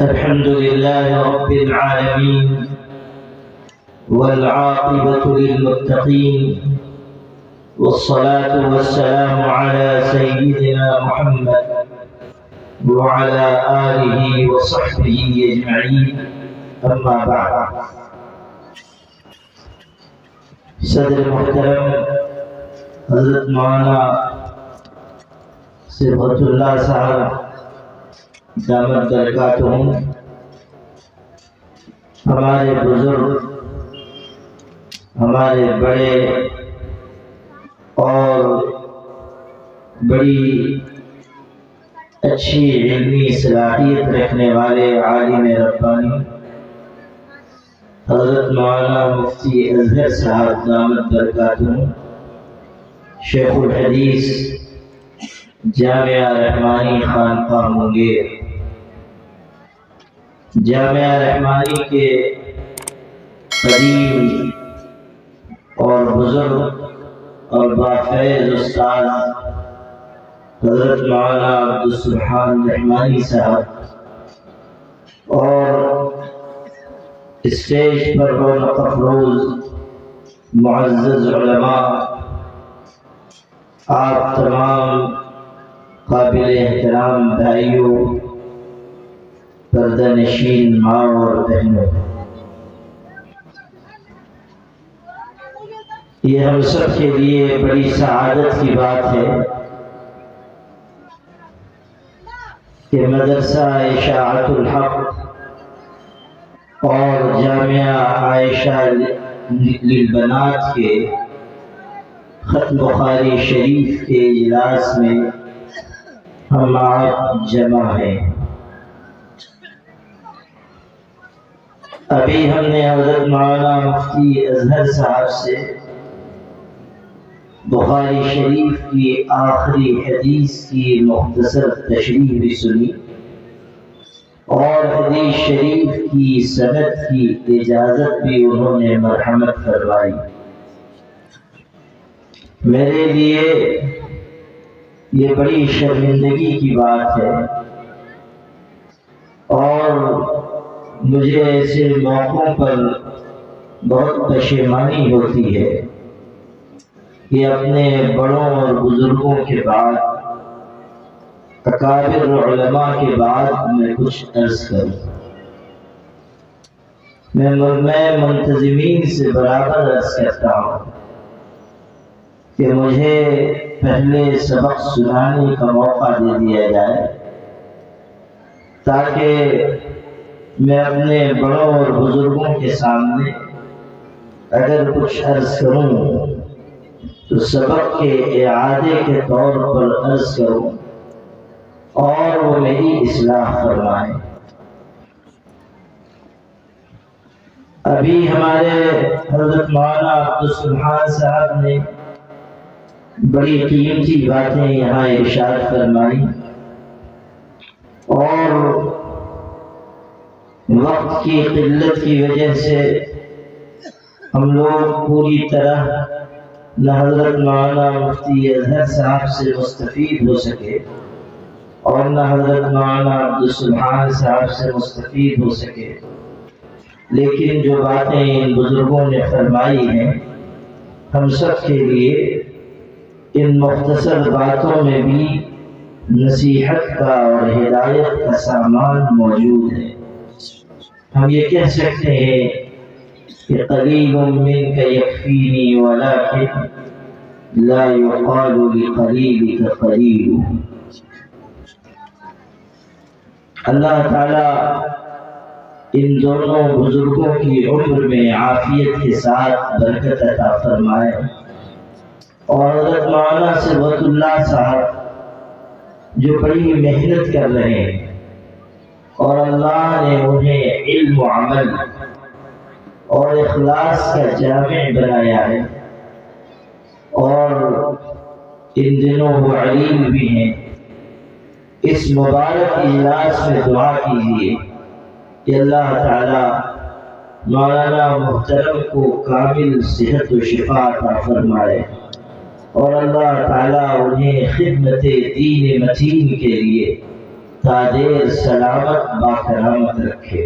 الحمد لله رب العالمين والعاقبة للمتقين والصلاة والسلام على سيدنا محمد وعلى آله وصحبه أجمعين أما بعد. صدر محترم حضرت مولانا صبغت اللہ صاحب دامت برکاتہم، ہمارے بزرگ، ہمارے بڑے اور بڑی اچھی علمی صلاحیت رکھنے والے عالم ربانی حضرت مولانا مفتی اظہر صاحب دامت برکاتہم، شیخ الحدیث جامعہ رحمانی خانقاہ منگیر، جامعہ رحمانی کے قدیم اور بزرگ اور بافیض استاد حضرت مولانا عبدالسبحان رحمانی صاحب اور اسٹیج پر رونق افروز معزز علماء، آپ تمام قابل احترام بھائیوں، پردہ نشین ماں اور بہنوں، یہ ہم سب کے لیے بڑی سعادت کی بات ہے کہ مدرسہ اشاعت الحق اور جامعہ عائشہ للبنات کے ختم بخاری شریف کے اجلاس میں ہم آپ جمع ہیں۔ ابھی ہم نے حضرت مولانا مفتی اظہر صاحب سے بخاری شریف کی آخری حدیث کی مختصر تشریح بھی سنی اور حدیث شریف کی سند کی اجازت بھی انہوں نے مرحمت فرمائی۔ میرے لیے یہ بڑی شرمندگی کی بات ہے اور مجھے ایسے موقعوں پر بہت پشیمانی ہوتی ہے کہ اپنے بڑوں اور بزرگوں کے بعد، اکابر علماء کے بعد میں کچھ عرض کروں۔ میں منتظمین سے برابر عرض کرتا ہوں کہ مجھے پہلے سبق سنانے کا موقع دے دیا جائے تاکہ میں اپنے بڑوں اور بزرگوں کے سامنے اگر کچھ عرض کروں تو سبق کے اعادے کے طور پر عرض کروں اور وہ میری اصلاح فرمائیں۔ ابھی ہمارے حضرت مولانا عبدالسبحان صاحب نے بڑی قیمتی باتیں یہاں ارشاد فرمائی اور وقت کی قلت کی وجہ سے ہم لوگ پوری طرح نہ حضرت مولانا مفتی اظہر صاحب سے مستفید ہو سکے اور نہ حضرت مولانا عبدالسبحان صاحب سے مستفید ہو سکے، لیکن جو باتیں ان بزرگوں نے فرمائی ہیں ہم سب کے لیے ان مختصر باتوں میں بھی نصیحت کا اور ہدایت کا سامان موجود ہے۔ ہم یہ کہہ سکتے ہیں کہ قلیل منک یکفینی ولکن لا یقال لقلیلک قلیل۔ اللہ تعالیٰ ان دونوں بزرگوں کی عمر میں عافیت کے ساتھ برکت عطا فرمائے اور حضرت مولانا صبغت اللہ صاحب جو بڑی محنت کر رہے ہیں اور اللہ نے انہیں علم و عمل اور اخلاص کا جامع بنایا ہے اور ان دنوں وہ علیم بھی ہیں، اس مبارک اجلاس میں دعا کیجیے کہ اللہ تعالی مولانا محترم کو کامل صحت و شفا عطا فرمائے اور اللہ تعالیٰ انہیں خدمت دین متین کے لیے تادیر سلامت باکرامت رکھے۔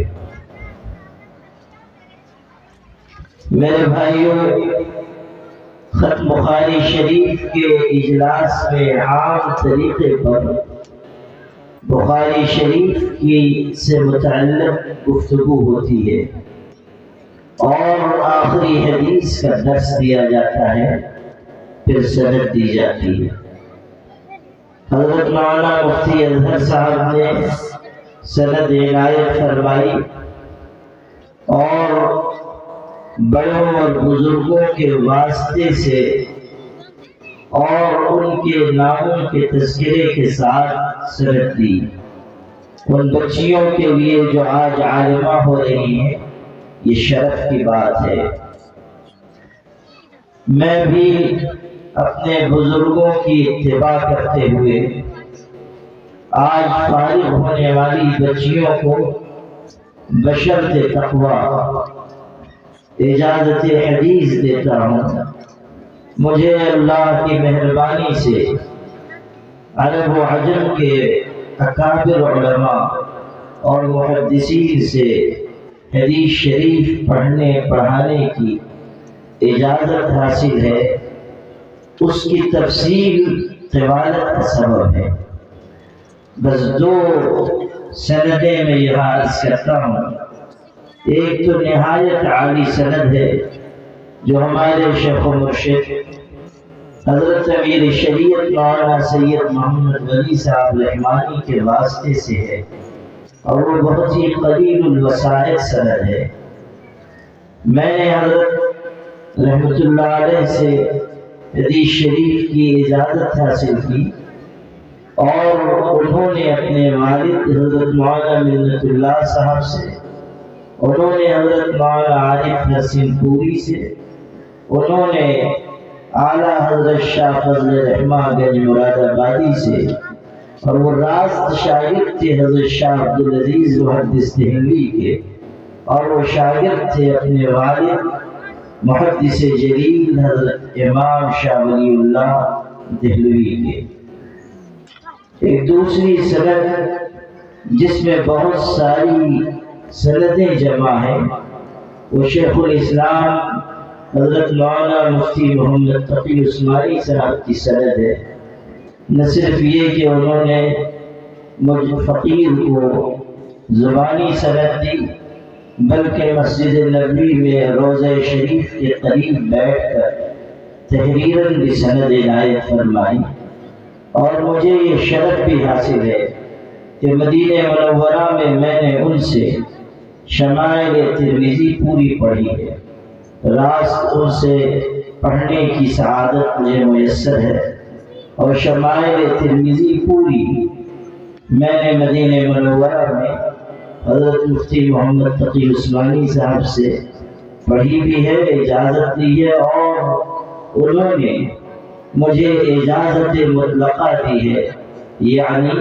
میرے بھائیوں، ختم بخاری شریف کے اجلاس میں عام طریقے پر بخاری شریف کی سے متعلق گفتگو ہوتی ہے اور آخری حدیث کا درس دیا جاتا ہے، پھر سند دی جاتی ہے۔ حضرت مولانا مفتی اظہر صاحب نے سند عنایت فرمائی اور بڑوں اور بزرگوں کے واسطے سے اور ان کے ناموں کے تذکرے کے ساتھ سند دی۔ ان بچیوں کے لیے جو آج عالمہ ہو رہی ہیں، یہ شرف کی بات ہے۔ میں بھی اپنے بزرگوں کی اتباع کرتے ہوئے آج فارغ ہونے والی بچیوں کو بشرط تقویٰ اجازت حدیث دیتا ہوں۔ مجھے اللہ کی مہربانی سے عرب و عجم کے اکابر علماء اور محدثین سے حدیث شریف پڑھنے پڑھانے کی اجازت حاصل ہے۔ اس کی تفصیل طوالت کا سبب ہے۔ بس دو سندیں میں یہ عرض کرتا ہوں۔ ایک تو نہایت عالی سند ہے جو ہمارے شیخ و مرشد حضرت امیر شریعت مولانا سید محمد ولی صاحب رحمانی کے واسطے سے ہے، اور وہ بہت ہی قلیل الوسائل سند ہے۔ میں نے حضرت رحمۃ اللہ علیہ سے حدیث شریف کی اجازت حاصل کی اور انہوں نے اپنے والد حضرت مولانا منت اللہ صاحب سے، انہوں نے حضرت مولانا عارف حسین پوری سے، انہوں نے اعلیٰ حضرت شاہ فضل رحمہ گنج مراد آبادی سے، اور وہ راست شاگرد تھے حضرت شاہ عبدالعزیز محدث دہلوی کے، اور وہ شاگرد تھے اپنے والد محدث جلیل حضرت امام شاہ ولی اللہ دہلوی کے۔ ایک دوسری سند جس میں بہت ساری سندیں جمع ہیں، وہ شیخ الاسلام حضرت مولانا مفتی محمد تقی عثمانی صاحب کی سند ہے۔ نہ صرف یہ کہ انہوں نے مجھ فقیر کو زبانی سند دی، بلکہ مسجد نبوی میں روضہ شریف کے قریب بیٹھ کر تحریراً بھی سند عنایت فرمائی، اور مجھے یہ شرف بھی حاصل ہے کہ مدینہ منورہ میں نے ان سے شمائل ترمذی پوری پڑھی ہے۔ راست ان سے پڑھنے کی سعادت مجھے میسر ہے، اور شمائل ترمذی پوری میں نے مدینہ منورہ میں حضرت مفتی محمد تقی عثمانی صاحب سے پڑھی بھی ہے، اجازت دی ہے، اور انہوں نے مجھے اجازت مطلقہ دی ہے، یعنی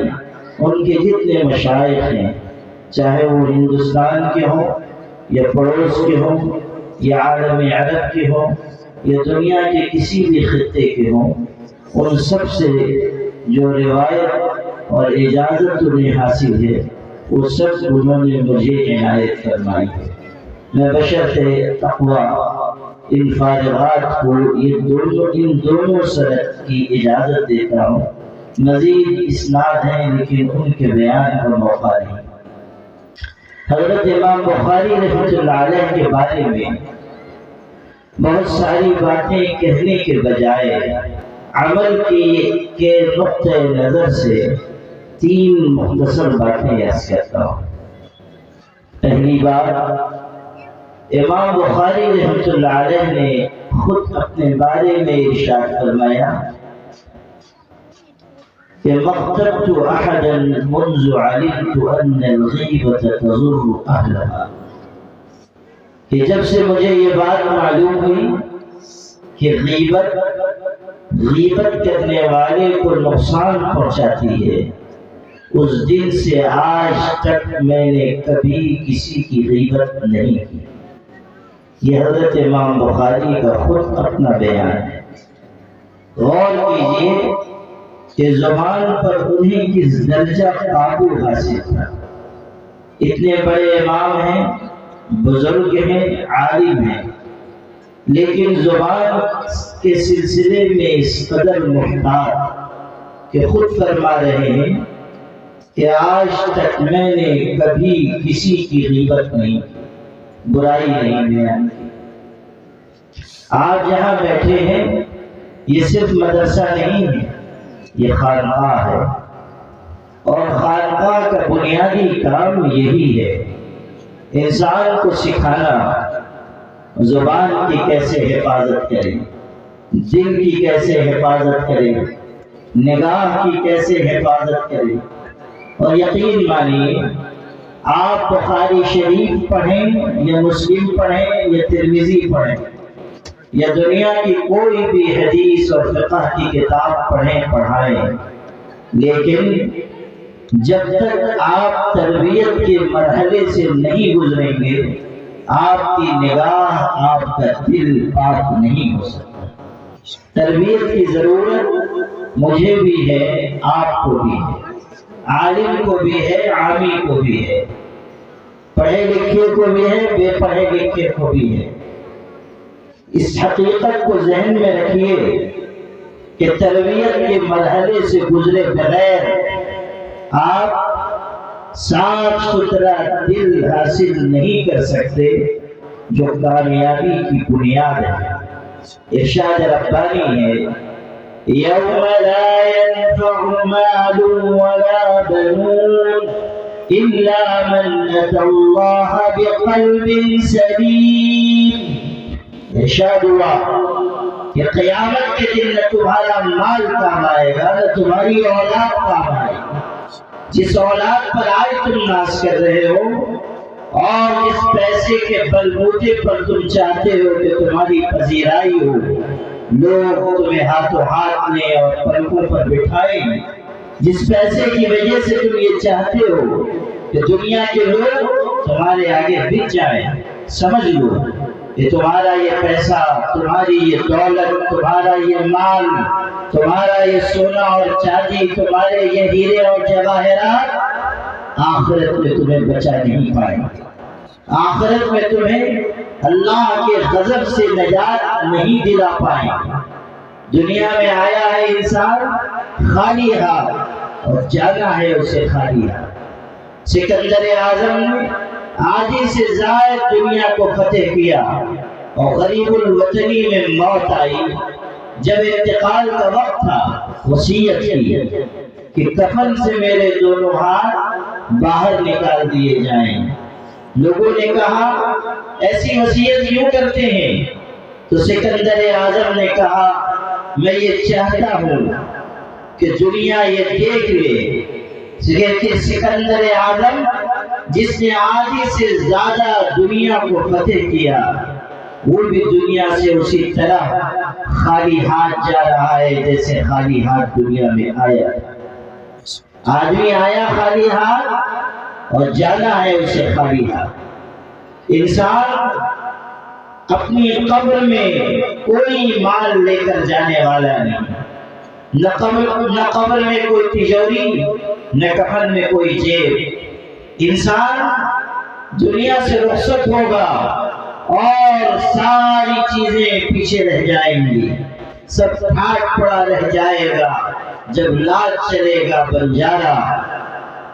ان کے جتنے مشائخ ہیں، چاہے وہ ہندوستان کے ہوں یا پڑوس کے ہوں یا عالم عرب کے ہوں یا دنیا کے کسی بھی خطے کے ہوں، ان سب سے جو روایت اور اجازت انہیں حاصل ہے، وہ سب انہوں نے مجھے عنایت فرمائی ہے۔ میں بشرط تقویٰ ان فارغات کو ان دونوں سند کی اجازت دیتا ہوں۔ مزید اسناد ہیں لیکن ان کے بیان کا موقع نہیں۔ حضرت امام بخاری رحمۃ اللہ علیہ کے بارے میں بہت ساری باتیں کہنے کے بجائے عمل کے نقطہ نظر سے تین مختصر باتیں عرض کرتا ہوں۔ پہلی بات، امام بخاری رحمۃ اللہ علیہ نے خود اپنے بارے میں ارشاد فرمایا کہ مقتبت احدا منذ علمت ان الغیبۃ تضر اہلها، کہ جب سے مجھے یہ بات معلوم ہوئی کہ غیبت کرنے والے کو نقصان پہنچاتی ہے، اس دن سے آج تک میں نے کبھی کسی کی غیبت نہیں کی۔ یہ حضرت امام بخاری کا خود اپنا بیان ہے۔ غور کیجئے کہ زبان پر انہیں کس درجہ قابو حاصل تھا۔ اتنے بڑے امام ہیں، بزرگ ہیں، عالم ہیں، لیکن زبان کے سلسلے میں اس قدر محتاط کہ خود فرما رہے ہیں کہ آج تک میں نے کبھی کسی کی غیبت نہیں، برائی نہیں بیان کی۔ آج جہاں بیٹھے ہیں یہ صرف مدرسہ نہیں ہے، یہ خانقاہ ہے، اور خانقاہ کا بنیادی کام یہی ہے، انسان کو سکھانا زبان کی کیسے حفاظت کرے، دل کی کیسے حفاظت کرے، نگاہ کی کیسے حفاظت کرے۔ اور یقین مانیے، آپ بخاری شریف پڑھیں یا مسلم پڑھیں یا ترمذی پڑھیں یا دنیا کی کوئی بھی حدیث اور فقہ کی کتاب پڑھیں پڑھائیں، لیکن جب تک آپ تربیت کے مرحلے سے نہیں گزریں گے، آپ کی نگاہ، آپ کا دل پاک نہیں ہو سکتا۔ تربیت کی ضرورت مجھے بھی ہے، آپ کو بھی ہے، عالم کو بھی ہے، عامی کو بھی ہے، پڑھے لکھے کو بھی ہے، بے پڑھے لکھے کو بھی ہے۔ اس حقیقت کو ذہن میں رکھیے کہ تربیت کے مرحلے سے گزرے بغیر آپ صاف ستھرا دل حاصل نہیں کر سکتے، جو کامیابی کی بنیاد ہے۔ ارشاد ربانی ہے، یوم لا ينفع مال ولا بنون الا من اتى الله بقلب سلیم۔ ارشاد ہوا کہ قیامت کے دن نہ تمہارا مال کام آئے گا، نہ تمہاری اولاد کام آئے گا۔ جس اولاد پر آج تم ناز کر رہے ہو اور جس پیسے کے بلبوتے پر تم چاہتے ہو کہ تمہاری پذیرائی ہو، لوگ تمہیں ہاتھوں ہاتھ لیں اور پلکوں پر بٹھائیں، جس پیسے کی وجہ سے تم یہ چاہتے ہو کہ دنیا کے لوگ تمہارے آگے بک جائیں، سمجھ لو کہ تمہارا یہ پیسہ، تمہاری یہ دولت، تمہارا یہ مال، تمہارا یہ سونا اور چاندی، تمہارے یہ ہیرے اور جواہرات آخرت میں تمہیں بچا نہیں پائیں گے۔ آخرت میں تمہیں اللہ کے غضب سے نجات نہیں دلا پائیں گے۔ دنیا میں آیا ہے انسان خالی ہاتھ اور جانا ہے اسے خالی ہاتھ۔ سکندر اعظم نے آدھی سے زائد دنیا کو فتح کیا اور غریب الوطنی میں موت آئی۔ جب انتقال کا وقت تھا، وصیت کی کہ کفن سے میرے دونوں ہاتھ باہر نکال دیے جائیں۔ لوگوں نے کہا ایسی وصیت کیوں کرتے ہیں؟ تو سکندر اعظم نے کہا میں یہ چاہتا ہوں کہ دنیا یہ دیکھ لے کہ سکندر اعظم جس نے آدھی سے زیادہ دنیا کو فتح کیا، وہ بھی دنیا سے اسی طرح خالی ہاتھ جا رہا ہے جیسے خالی ہاتھ دنیا میں آیا۔ آدمی آیا خالی ہاتھ اور جانا ہے اسے خالی ہاتھ۔ انسان اپنی قبر میں کوئی مال لے کر جانے والا نہیں، نہ قبر میں کوئی تجوری، نہ کفن میں کوئی جیب۔ انسان دنیا سے رخصت ہوگا اور ساری چیزیں پیچھے رہ جائیں گی، سب پھاٹ پڑا رہ جائے گا۔ جب لاج چلے گا بنجارا،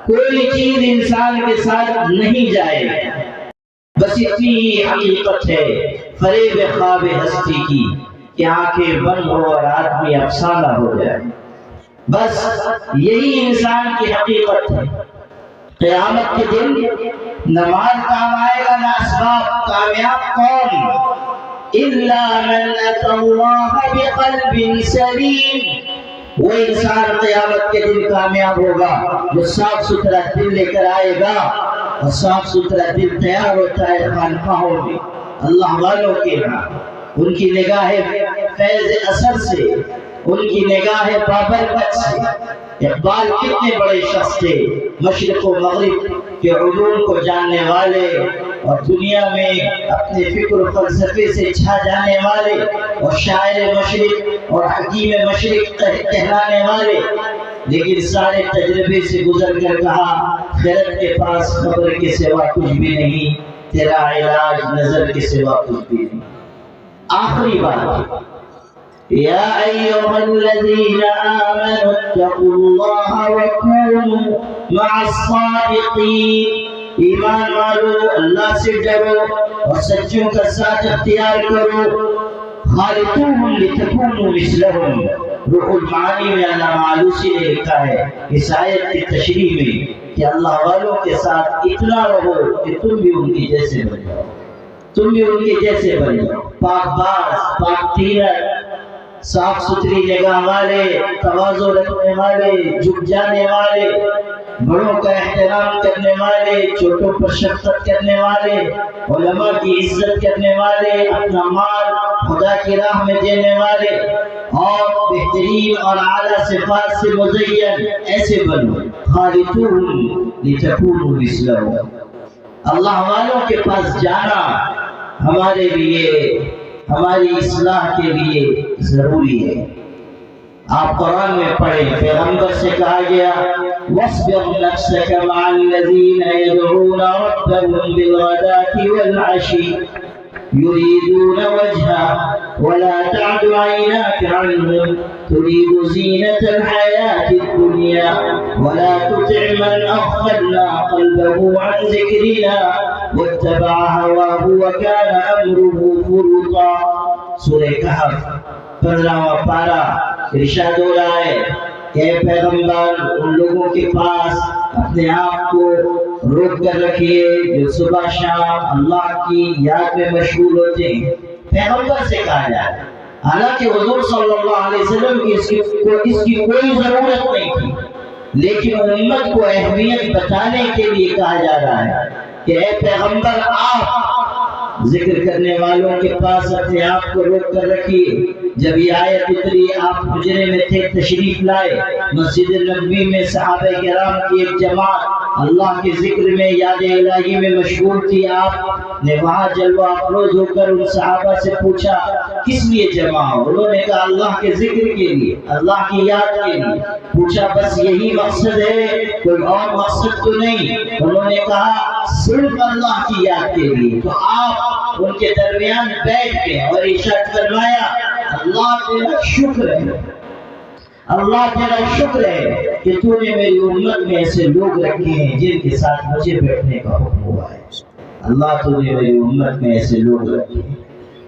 کوئی چیز انسان کے ساتھ نہیں جائے گا۔ بس اتنی ہی حقیقت ہے فریب خواب ہستی کی کہ آنکھیں بند ہو اور آدمی افسانہ ہو جائے۔ بس یہی انسان کی حقیقت ہے۔ قیامت کے دن نہ مال کام آئے گا نہ اسباب۔ کامیاب کون؟ الا من اتى الله بقلب سلیم۔ وہ انسان قیامت کے دن کامیاب ہوگا جو صاف ستھرا دل لے کر آئے گا، اور صاف ستھرا دل تیار ہوتا ہے خانقاہوں میں، اللہ والوں کے ہاں۔ ان کی نگاہ فیض اثر سے، ان کی نگاہ بابرکت سے۔ اقبال کتنے بڑے شخص تھے، مشرق و مغرب کہ علوم کو جاننے والے اور دنیا میں اپنے فکر و فلسفے سے چھا جانے والے اور شاعر مشرق اور حکیم مشرق کہلانے والے، لیکن سارے تجربے سے گزر کر کہا خیرت کے پاس خبر کے سوا کچھ بھی نہیں، تیرا علاج نظر کے سوا کچھ بھی نہیں۔ آخری بات، یا ایھا الذین آمنوا اتقوا اللہ وکونوا مع الصادقین، ایمان والو اللہ سے ڈرو اور سچوں کا ساتھ اختیار کرو۔ خالطوہم لتکونوا مثلہم، روح المعانی میں علامہ آلوسی نے لکھا ہے اس آیت کی تشریح میں کہ اللہ والوں کے ساتھ اتنا رہو کہ تم بھی ان کی جیسے بن جاؤ، تم بھی ان کے جیسے بن جاؤ، پاک باز، پاک تیرت، صاف ستھری نگاہ والے، تواضع رکھنے والے، جھک جانے والے، بڑوں کا احترام کرنے والے، چھوٹوں پر شفقت کرنے والے، علماء کی عزت کرنے والے، اپنا مال خدا کی راہ میں دینے والے اور بہترین اور اعلیٰ صفات سے مزین ایسے بنو۔ خالطوہم لتکونوا مثلہم، اللہ والوں کے پاس جانا ہمارے لیے، ہماری اصلاح کے لیے ضروری ہے۔ آپ قرآن میں پڑھیں، پیغمبر سے کہا گیا وَاصْبِرْ نَفْسَكَ مَعَ الَّذِينَ يَدْعُونَ رَبَّهُمْ بِالْغَدَاةِ وَالْعَشِيِّ يُرِيدُونَ وَجْهَهُ وَلَا تَعْدُ عَيْنَاكَ عَنْهُمْ تُرِيدُ زِينَةَ الْحَيَاةِ الدُّنْيَا وَلَا تُطِعْ مَنْ أَغْفَلْنَا قَلْبَهُ عَنْ ذِكْرِنَا وَاتَّبَعَ هَوَاهُ وَكَانَ أَمْرُهُ فُرُطًا۔ سورہ کہف 15واں پارہ، ارشاد ہو رہا ہے کہ اے پیغمبر ان لوگوں کے پاس اپنے آپ کو روک کر رکھیے جو صبح شام اللہ کی یاد میں مشغول ہوتے ہیں۔ پیغمبر سے کہا جائے، حالانکہ حضور صلی اللہ علیہ وسلم کی اس کی کوئی ضرورت نہیں تھی، لیکن امت کو اہمیت بتانے کے لیے کہا جا رہا ہے کہ اے پیغمبر آپ ذکر کرنے والوں کے پاس اپنے آپ کو روک کر رکھیے۔ جب یہ آیت اتری آپ حجرے میں تھے، تشریف لائے، مسجد نبوی میں صحابہ کرام کی ایک جماعت اللہ کے ذکر میں، یاد الہی میں مشغول تھی۔ آپ نے وہاں جلوہ افروز ہو کر ان صحابہ سے پوچھا کس لیے جمع ہو؟ انہوں نے کہا اللہ کے ذکر کے لیے، اللہ کی یاد کے لیے۔ پوچھا بس یہی مقصد ہے، کوئی اور مقصد تو نہیں؟ انہوں نے کہا صرف اللہ کی یاد کے لیے۔ تو آپ ان کے درمیان بیٹھ گئے اور ارشاد فرمایا اللہ تیرا شکر ہے، اللہ تیرا شکر ہے کہ تو نے میری امت میں ایسے لوگ رکھے ہیں جن کے ساتھ مجھے بیٹھنے کا حکم ہوا ہے۔ اللہ تو نے میری امت میں ایسے لوگ رکھے ہیں۔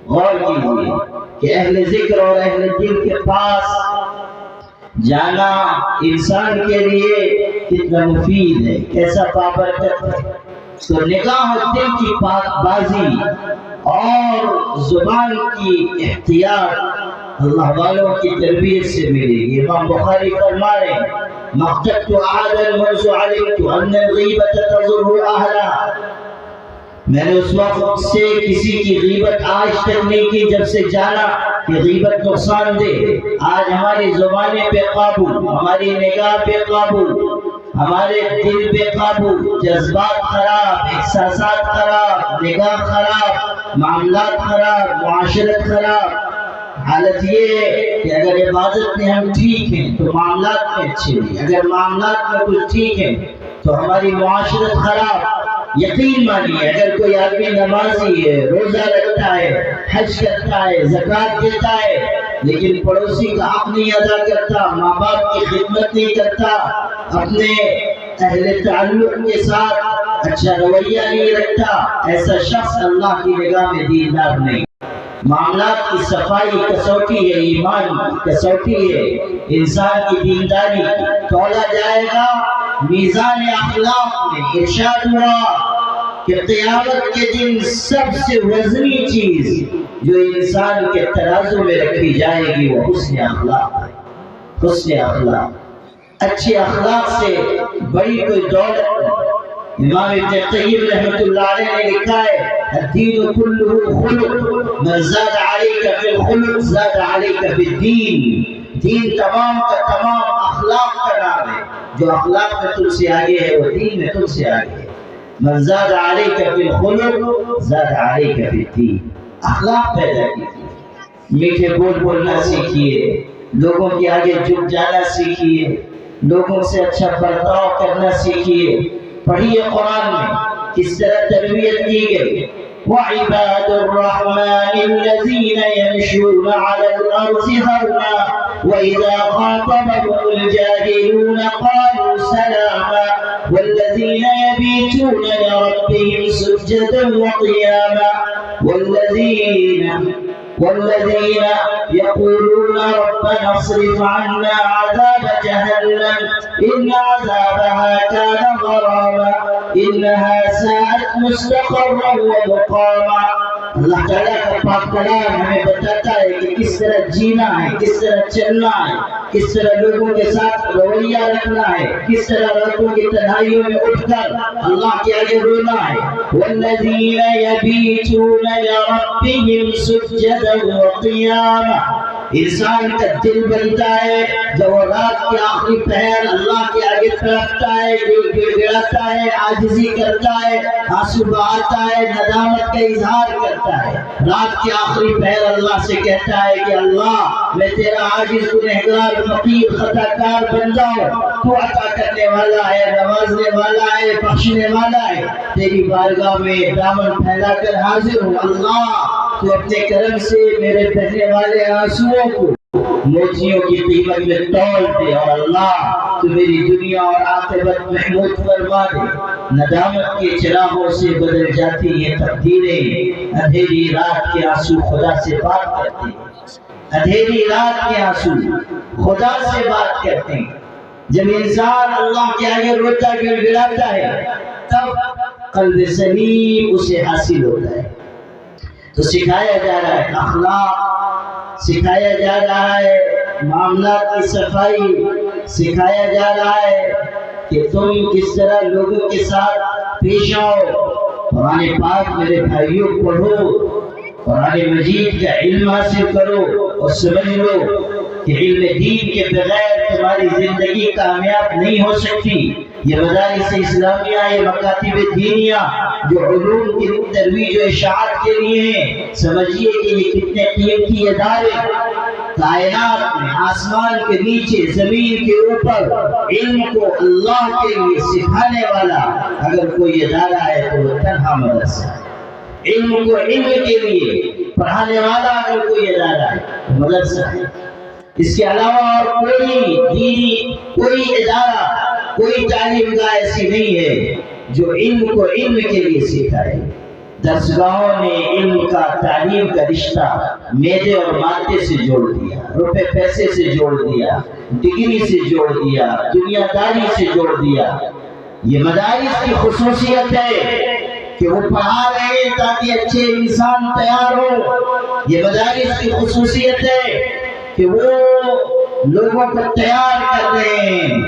غور کیجیے کہ اہل ذکر اور اہل دل کے پاس جانا انسان کے لیے کتنا مفید ہے، کیسا بابرکت ہے۔ تو نگاہ و دل کی پاک بازی اور زبان کی احتیاط اللہ والوں کی تربیت سے ملے گی۔ امام بخاری فرما رہے ہیں مقتدت عادا منذ علمت ان الغیبۃ تضر اہلها، میں نے اس وقت سے کسی کی غیبت آج تک نہیں کی جب سے جانا کہ غیبت نقصان دے۔ آج ہماری زبانیں بے قابو، ہماری نگاہ بے قابو، ہمارے دل بے قابو، جذبات خراب، احساسات خراب، نگاہ خراب، معاملات خراب، معاشرت خراب۔ حالت یہ ہے کہ اگر عبادت میں ہم ٹھیک ہیں تو معاملات میں اچھے ہیں، اگر معاملات میں کچھ ٹھیک ہیں تو ہماری معاشرت خراب۔ یقین مانیے اگر کوئی آدمی نمازی ہے، روزہ رکھتا ہے، حج کرتا ہے، زکوٰۃ دیتا ہے، لیکن پڑوسی کا حق نہیں ادا کرتا، ماں باپ کی خدمت نہیں کرتا، اپنے اہل تعلق کے ساتھ اچھا رویہ نہیں رکھتا، ایسا شخص اللہ کی نگاہ میں دیندار نہیں۔ معاملات کی صفائی کسوٹی ہے، ایمان کی کسوٹی ہے، انسان کی دینداری تولا جائے گا میزان اخلاق میں۔ ارشاد ہوا کہ قیامت کے دن سب سے وزنی چیز جو انسان کے ترازو میں رکھی جائے گی وہ حسن اخلاق ہے۔ حسن اخلاق، اچھے اخلاق سے بڑی کوئی دولت نہیں۔ امام ابن قیم رحمۃ اللہ علیہ نے لکھا ہے الدین کلہ خلق من زاد علیک فی الخلق زاد علیک فی الدین، دین تمام کا تمام اخلاق کا نام ہے، جو اخلاق میں تم سے آگے ہے وہ دین میں تم سے آگے ہے۔ من زاد علیک فی الخلق زاد علیک فی الدین، اخلاق پیدا کیجیے، میٹھے بول بولنا سیکھیے، لوگوں کے آگے جھک جانا سیکھیے، لوگوں سے اچھا برتاؤ کرنا سیکھیے۔ پڑھیے قرآن میں کس طرح تربیت کی گئی، وَعِبَادُ الرَّحْمَنِ الَّذِينَ يَمْشُونَ عَلَى الْأَرْضِ هَوْنًا وَإِذَا خَاطَبَهُمُ الْجَاهِلُونَ قَالُوا سَلَامًا وَالَّذِينَ يَبِيتُونَ لِرَبِّهِمْ سُجَّدًا وَقِيَامًا والذين يقولون ربنا اصرف عنا عذاب جهنم إن عذابها كان غراما إنها ساءت مستقرا ومقاما۔ اللہ تعالیٰ کا پاک کلام ہمیں بتاتا ہے کہ کس طرح جینا ہے، کس طرح چلنا ہے، کس طرح لوگوں کے ساتھ رویہ رکھنا ہے، کس طرح راتوں کی تنہائیوں میں اٹھ کر اللہ کے آگے رونا ہے۔ والذین یبیتون لربہم سجدا وقیاما، انسان کا دل بنتا ہے جب وہ رات کے آخری پہر اللہ کے آگے تڑپتا ہے، گڑ گڑاتا ہے، عاجزی کرتا ہے، آنسو بہاتا ہے، ندامت کا اظہار کرتا ہے، رات کے آخری پہر اللہ سے کہتا ہے کہ اللہ میں تیرا عاجز گنہگار فقیر خطا کار بندہ ہوں، تو عطا کرنے والا ہے، نوازنے والا ہے، بخشنے والا ہے، تیری بارگاہ میں دامن پھیلا کر حاضر ہوں۔ اللہ تو اپنے کرم سے میرے بہنے والے آنسوؤں کو موتیوں کی قیمت میں تول دے، اور اللہ تو میری دنیا اور عاقبت محمود فرما دے۔ ندامت کے چراغوں سے بدل جاتی ہیں تقدیریں، اندھیری رات کے آنسو خدا سے بات کرتے ہیں، اندھیری رات کے آنسو خدا سے بات کرتے ہیں۔ جب انسان اللہ کے آگے روتا گڑ گڑاتا ہے تب قلب سلیم اسے حاصل ہوتا ہے۔ تو سکھایا جا رہا ہے اخلاق، سکھایا جا رہا ہے معاملات کی صفائی، سکھایا جا رہا ہے کہ تم کس طرح لوگوں کے ساتھ پیش آؤ۔ قرآن پاک میرے بھائیوں پڑھو، قرآن مجید کا علم حاصل کرو اور سمجھ لو کہ علم دین کے بغیر تمہاری زندگی کامیاب نہیں ہو سکتی۔ یہ مدارس اسلامیہ، یہ مکاتب دینیہ جو علوم کی ترویج و اشاعت کے لیے ہیں، سمجھیے کہ یہ کتنے قیمتی ادارے کائنات میں، آسمان کے نیچے، زمین کے اوپر علم کو اللہ کے لیے سکھانے والا اگر کوئی ادارہ ہے تو وہ تنہا مدرسہ ہے۔ علم کو علم کے لیے پڑھانے والا اگر کوئی ادارہ ہے تو مدرسہ ہے۔ اس کے علاوہ اور کوئی دینی کوئی ادارہ، کوئی تعلیم گاہ ایسی نہیں ہے جو علم کو علم کے لیے سکھائے۔ درسگاہوں نے علم کا، تعلیم کا رشتہ میدے اور مادے سے جوڑ دیا، روپے پیسے سے جوڑ دیا، ڈگری سے جوڑ دیا، دنیا داری سے جوڑ دیا۔ یہ مدارس کی خصوصیت ہے کہ وہ پڑھا رہے ہیں تاکہ اچھے انسان تیار ہو۔ یہ مدارس کی خصوصیت ہے کہ وہ لوگوں کو تیار کر رہے ہیں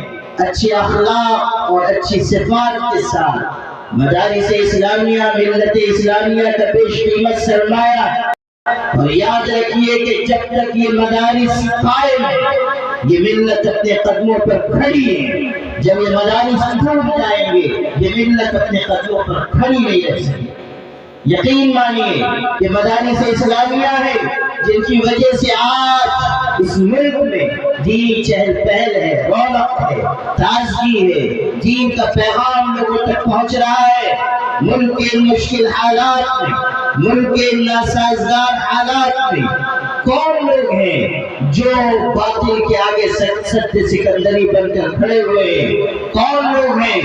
اچھے اخلاق اور اچھی صفات کے ساتھ۔ مدارس اسلامیہ ملت اسلامیہ کا بیش قیمت سرمایہ، اور یاد رکھیے کہ جب تک یہ مدارس قائم ہے یہ ملت اپنے قدموں پر کھڑی ہے۔ جب یہ مدارس ٹوٹ جائیں گے یہ ملت اپنے قدموں پر کھڑی نہیں رہ سکتی۔ یقین مانیے کہ مدارس اسلامیہ ہے جن کی وجہ سے آج اس ملک میں دین چہل پہل ہے، رونق ہے، تازگی ہے، دین کا پیغام لوگوں تک پہنچ رہا ہے۔ ملک کے مشکل حالات میں، ملک کے ناسازگار حالات میں کون لوگ ہیں جو باطل کے آگے سد سکندری بن کر کھڑے ہوئے ہیں؟ کون لوگ ہیں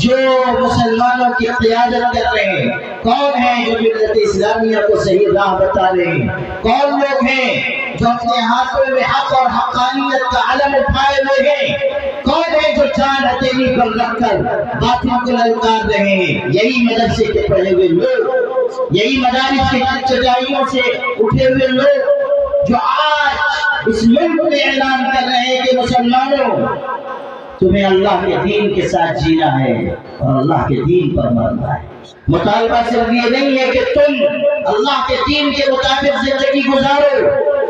جو مسلمانوں کی قیادت کر رہے ہیں؟ کون ہیں جو ملت اسلامیہ کو صحیح راہ بتا رہے ہیں؟ کون لوگ ہیں جو اپنے ہاتھوں میں حق اور حقانیت کا علم اٹھائے ہوئے ہیں؟ کون ہے جو جان ہتھیلی پر رکھ کر باطل کو للکار رہے ہیں؟ یہی مدرسے کے پڑھے ہوئے لوگ، یہی مدارس کے چٹائیوں سے اٹھے ہوئے لوگ جو آج اس ملک میں اعلان کر رہے ہیں کہ مسلمانوں تمہیں اللہ کے دین کے ساتھ جینا ہے اور اللہ کے دین پر مرنا ہے۔ مطالبہ صرف یہ نہیں ہے کہ تم اللہ کے دین کے مطابق زندگی گزارو،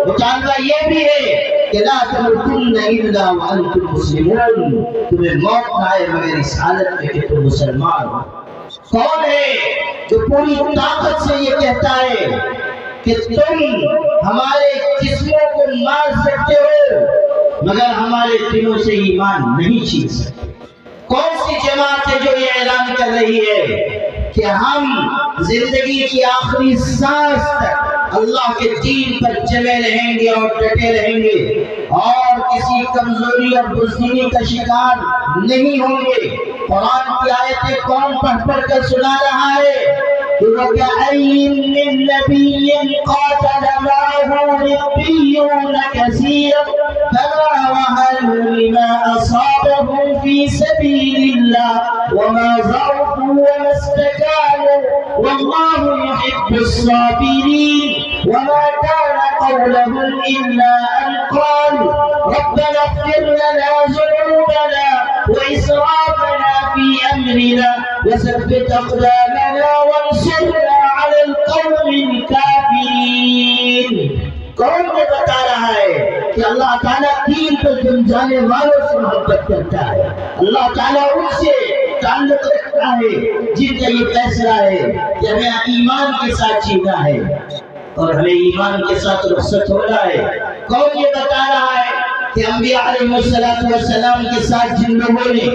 مطالبہ یہ بھی ہے کہ لا تموتن الا وانتم مسلمون، تمہیں موت نہ آئے مگر اس حالت میں کہ تم مسلمان ہو۔ کون ہے جو پوری طاقت سے یہ کہتا ہے کہ تم ہمارے جسموں کو مار سکتے ہو مگر ہمارے دلوں سے ایمان نہیں چھین سکتے؟ کون سی جماعت ہے جو یہ اعلان کر رہی ہے کہ ہم زندگی کی آخری سانس تک اللہ کے دین پر جمے رہیں گے اور ڈٹے رہیں گے اور کسی کمزوری اور بزدلی کا شکار نہیں ہوں گے؟ قرآن کی آیتیں کون پڑھ پڑھ کر سنا رہا ہے کہ وَكَأَيٍّ مِّن نَّبِيٍّ قَاتَلَ مَعَهُ رِبِّيُّونَ كَثِيرٌ فَمَا وَهَنُوا لِمَا أَصَابَهُمْ فِي سَبِيلِ اللَّهِ وَمَا ضَعُفُوا وَمَا اسْتَكَانُوا وَاللَّهُ يُحِبُّ الصَّابِرِينَ وَمَا كَانَ قَوْلَهُمْ إِلَّا أَن قَالُوا رَبَّنَا اغْفِرْ لَنَا ذُنُوبَنَا وَإِسْرَافَنَا فِي أَمْرِنَا وَثَبِّتْ أَقْدَامَنَا وَانصُرْنَا عَلَى الْقَوْمِ الْكَافِرِينَ۔ کون یہ بتا رہا ہے کہ اللہ تعالیٰ دین پر جم جانے والوں سے محبت کرتا ہے؟ اللہ تعالیٰ ان سے تعلق رکھتا ہے جن کا یہ فیصلہ ہے کہ ہمیں ایمان کے ساتھ جینا ہے اور ہمیں ایمان کے ساتھ رخصت ہونا ہے۔ کون یہ بتا رہا ہے کہ انبیاء علیہ السلام کے ساتھ جن لوگوں نے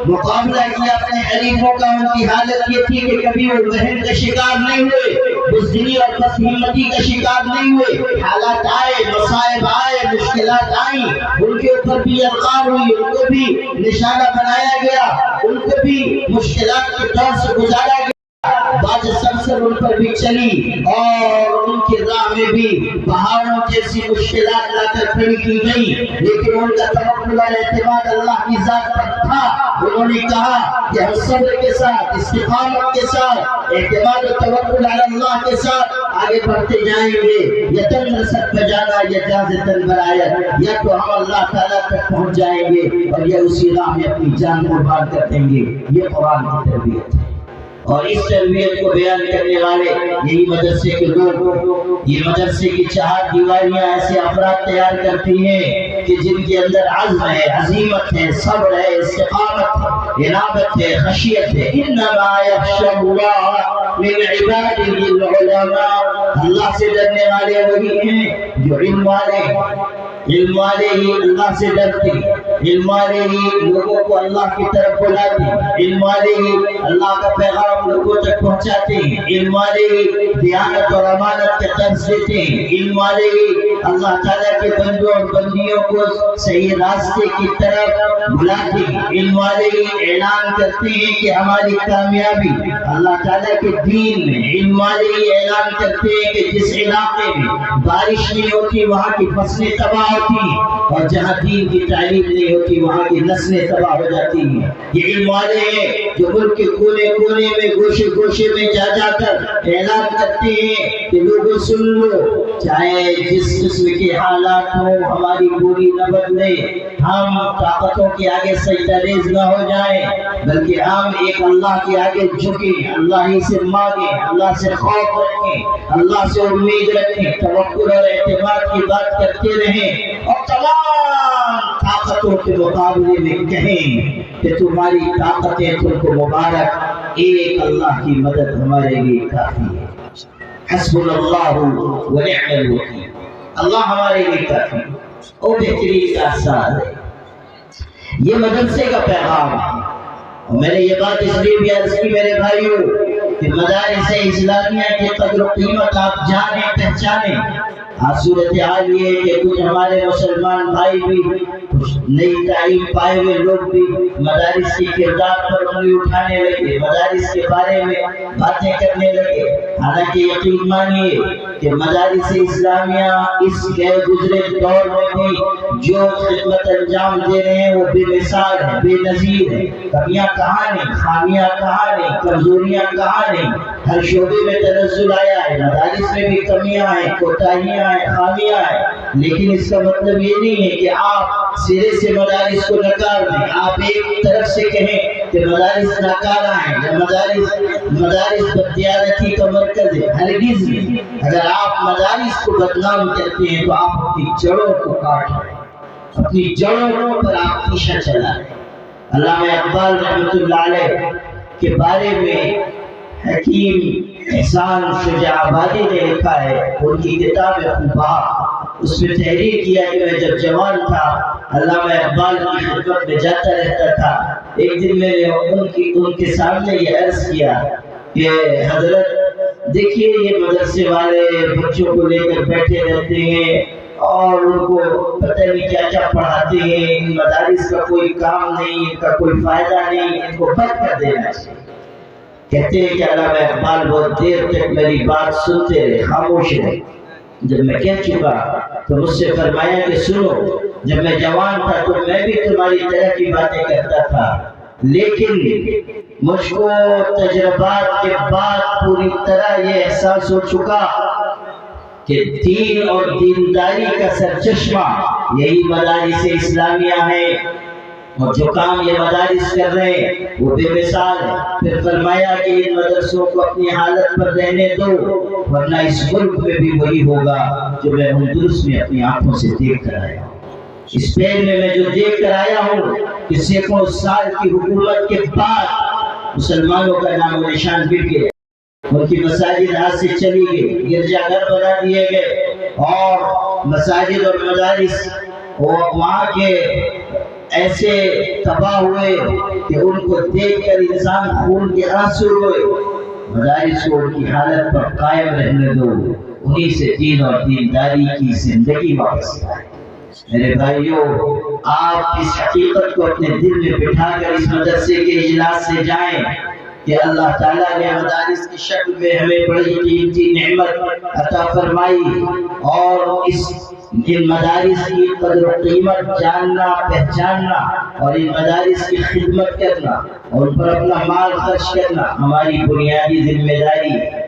مقابلہ کیا اپنے حریفوں کا، ان کی حالت یہ تھی کہ کبھی وہ ذہن کا شکار نہیں ہوئے، بزدلی اور پس ہمتی کا شکار نہیں ہوئے۔ حالات آئے، مصائب آئے، مشکلات آئیں، ان کے اوپر بھی القار ہوئی، ان کو بھی نشانہ بنایا گیا، ان کو بھی مشکلات کے دور سے گزارا گیا، باز سرسر ان پر بھی چلی اور ان کی راہ میں بھی پہاڑوں جیسی مشکلات لا کر کھڑی کی گئی، لیکن ان کا توکل اور اعتماد اللہ کی ذات پر تھا۔ انہوں نے کہا کہ ہم صبر کے ساتھ، استقامت کے ساتھ، اعتماد و توکل علی اللہ کے ساتھ آگے بڑھتے جائیں گے۔ یتن رسد بجانا یا جازتن برایت، یا تو ہم اللہ تعالیٰ تک پہنچ جائیں گے اور یا اسی راہ میں اپنی جان قربان کر دیں گے۔ یہ قرآن کی تربیت ہے، اور اس تربیت کو بیان کرنے والے یہی مدرسے کے لوگ، یہ مدرسے کی چار دیواریاں ایسے افراد تیار کرتی ہیں کہ جن کے اندر عزم ہے، عزیمت ہے، صبر ہے، استقامت ہے، انابت ہے، خشیت ہے۔ انما یخشی اللہ من عباده العلماء، اللہ سے ڈرنے والے وہی ہیں جو علم والے علم والے ہی اللہ سے ڈرتے، علم والے ہی لوگوں کو اللہ کی طرف بلاتے، علم والے ہی اللہ کا پیغام لوگوں تک پہنچاتے ہیں، علم والے ہی دیانت اور امانت کا درس دیتے ہیں، علم والے ہی اللہ تعالیٰ کے بندوں اور بندیوں کو صحیح راستے کی طرف بلاتے ہیں، علم والے ہی اعلان کرتے ہیں کہ ہماری کامیابی اللہ تعالیٰ کے دین میں، علم والے ہی اعلان کرتے ہیں کہ جس علاقے میں بارش نہیں ہوتی وہاں کی فصلیں تباہ ہوتی ہیں، اور جہاں دین کی تعلیم نہیں ہوتی وہاں کی نسلیں تباہ ہو جاتی ہیں۔ یہ علم والے ہیں جو ملک کے کونے کونے میں، گوشے گوشے میں جا جا کر اعلان کرتے ہیں کہ لوگوں سن لو، چاہے جس قسم کے حالات ہوں ہماری پوری نہ بدلے، ہم طاقتوں کے آگے سجدہ ریز نہ ہو جائیں، بلکہ ہم ایک اللہ کے آگے جھکیں، اللہ ہی سے مانگیں، اللہ سے خوف رکھیں، اللہ سے امید رکھیں، توکل اور اعتماد کی بات کرتے رہیں، اور تمام طاقتوں کے مقابلے میں کہیں کہ تمہاری طاقتیں تم کو مبارک، ایک اللہ کی مدد ہمارے لیے کافی ہے۔ حسبنا اللہ ونعم الوکیل، اللہ ہمارے لیے کافی اور بہترین کا ساتھ ہے۔ یہ مدرسے کا پیغام ہے، میں نے یہ بات اس لیے بھی عرض کی میرے بھائیوں کہ مدارس اسلامیہ کی قدر و قیمت آپ جانیں، پہچانیں۔ آج صورتحال یہ ہے کہ کچھ ہمارے مسلمان بھائی بھی، کچھ نئی تعلیم پائے ہوئے لوگ بھی مدارس کے کردار پر انگلی اٹھانے لگے، مدارس کے بارے میں باتیں کرنے لگے، حالانکہ یقین مانیے کہ مدارس اسلامیہ اس غیر گزرے دور میں بھی جو خدمت انجام دے رہے ہیں وہ بے مثال ہے، بے نظیر ہے۔ کمیاں کہاں نہیں، خامیاں کہاں نہیں، کمزوریاں کہاں نہیں، ہر شعبے میں تنزل آیا ہے، مدارس میں بھی کمیاں ہیں، کوتاہیاں ہیں، خامیاں ہیں، لیکن اس کا مطلب یہ نہیں ہے کہ آپ سرے سے مدارس کو نکار دیں، آپ ایک طرف سے کہیں کہ مدارس ناکارہ ہیں یا مدارس بددیانتی کا مرکز ہے، ہرگز نہیں۔ اگر آپ مدارس کو بدنام کرتے ہیں تو آپ اپنی جڑوں کو کاٹ رہے ہیں، اپنی جڑوں پر آپ پیچھا چلا رہے ہیں۔ علامہ اقبال رحمۃ اللہ علیہ کے بارے میں حکیم احسان شجاع آبادی نے لکھا ہے، ان کی کتاب خبا، اس میں تحریر کیا کہ میں جب جوان تھا علامہ اقبال کی خدمت میں جاتا رہتا تھا۔ ایک دن میں نے ان کے سامنے یہ عرض کیا کہ حضرت دیکھیے یہ مدرسے والے بچوں کو لے کر بیٹھے رہتے ہیں اور ان کو پتہ نہیں کیا کیا پڑھاتے ہیں، ان مدارس کا کوئی کام نہیں، ان کا کوئی فائدہ نہیں، ان کو بند کر دینا چاہیے۔ کہتے ہیں کہ علامہ اقبال بہت دیر تک میری بات سنتے رہے، خاموش رہے۔ جب میں کہہ چکا تو مجھ سے فرمایا کہ سنو، جب میں جوان تھا تو میں بھی تمہاری طرح کی باتیں کرتا تھا، لیکن مجھ کو تجربات کے بعد پوری طرح یہ احساس ہو چکا کہ دین اور دینداری کا سرچشمہ یہی مدارس اسلامیہ ہیں، اور جو کام یہ مدارس کر رہے ہیں وہ بے مثال ہے۔ پھر فرمایا کہ ان مدرسوں کو اپنی حالت پر رہنے دو، ورنہ اس ملک میں بھی وہی ہوگا جو میں اندلس میں اپنی آنکھوں سے دیکھ کر آیا ہوں۔ اسپین میں جو دیکھ کر آیا ہوں کہ سینکڑوں سال کی حکومت کے بعد مسلمانوں کا نام و نشان مٹ گیا، ان کی مساجد ہاتھ سے چلی گئی، گرجا گھر بنا دیے گئے، اور مساجد اور مدارس وہاں کے ایسے تباہ ہوئے کہ ان کو دیکھ کر انسان خون کے آنسو ہوئے۔ مدارس کو ان کی حالت پر قائم رہنے دو، انہی سے دین اور دینداری کی زندگی واپس آئے۔ میرے بھائیوں، آپ اس حقیقت کو اپنے دل میں بٹھا کر اس مدرسے کے اجلاس سے جائیں کہ اللہ تعالیٰ نے مدارس کی شکل میں ہمیں بڑی قیمتی نعمت عطا فرمائی، اور ان مدارس کی قدر و قیمت جاننا، پہچاننا، اور ان مدارس کی خدمت کرنا اور ان پر اپنا مال خرچ کرنا ہماری بنیادی ذمہ داری ہے۔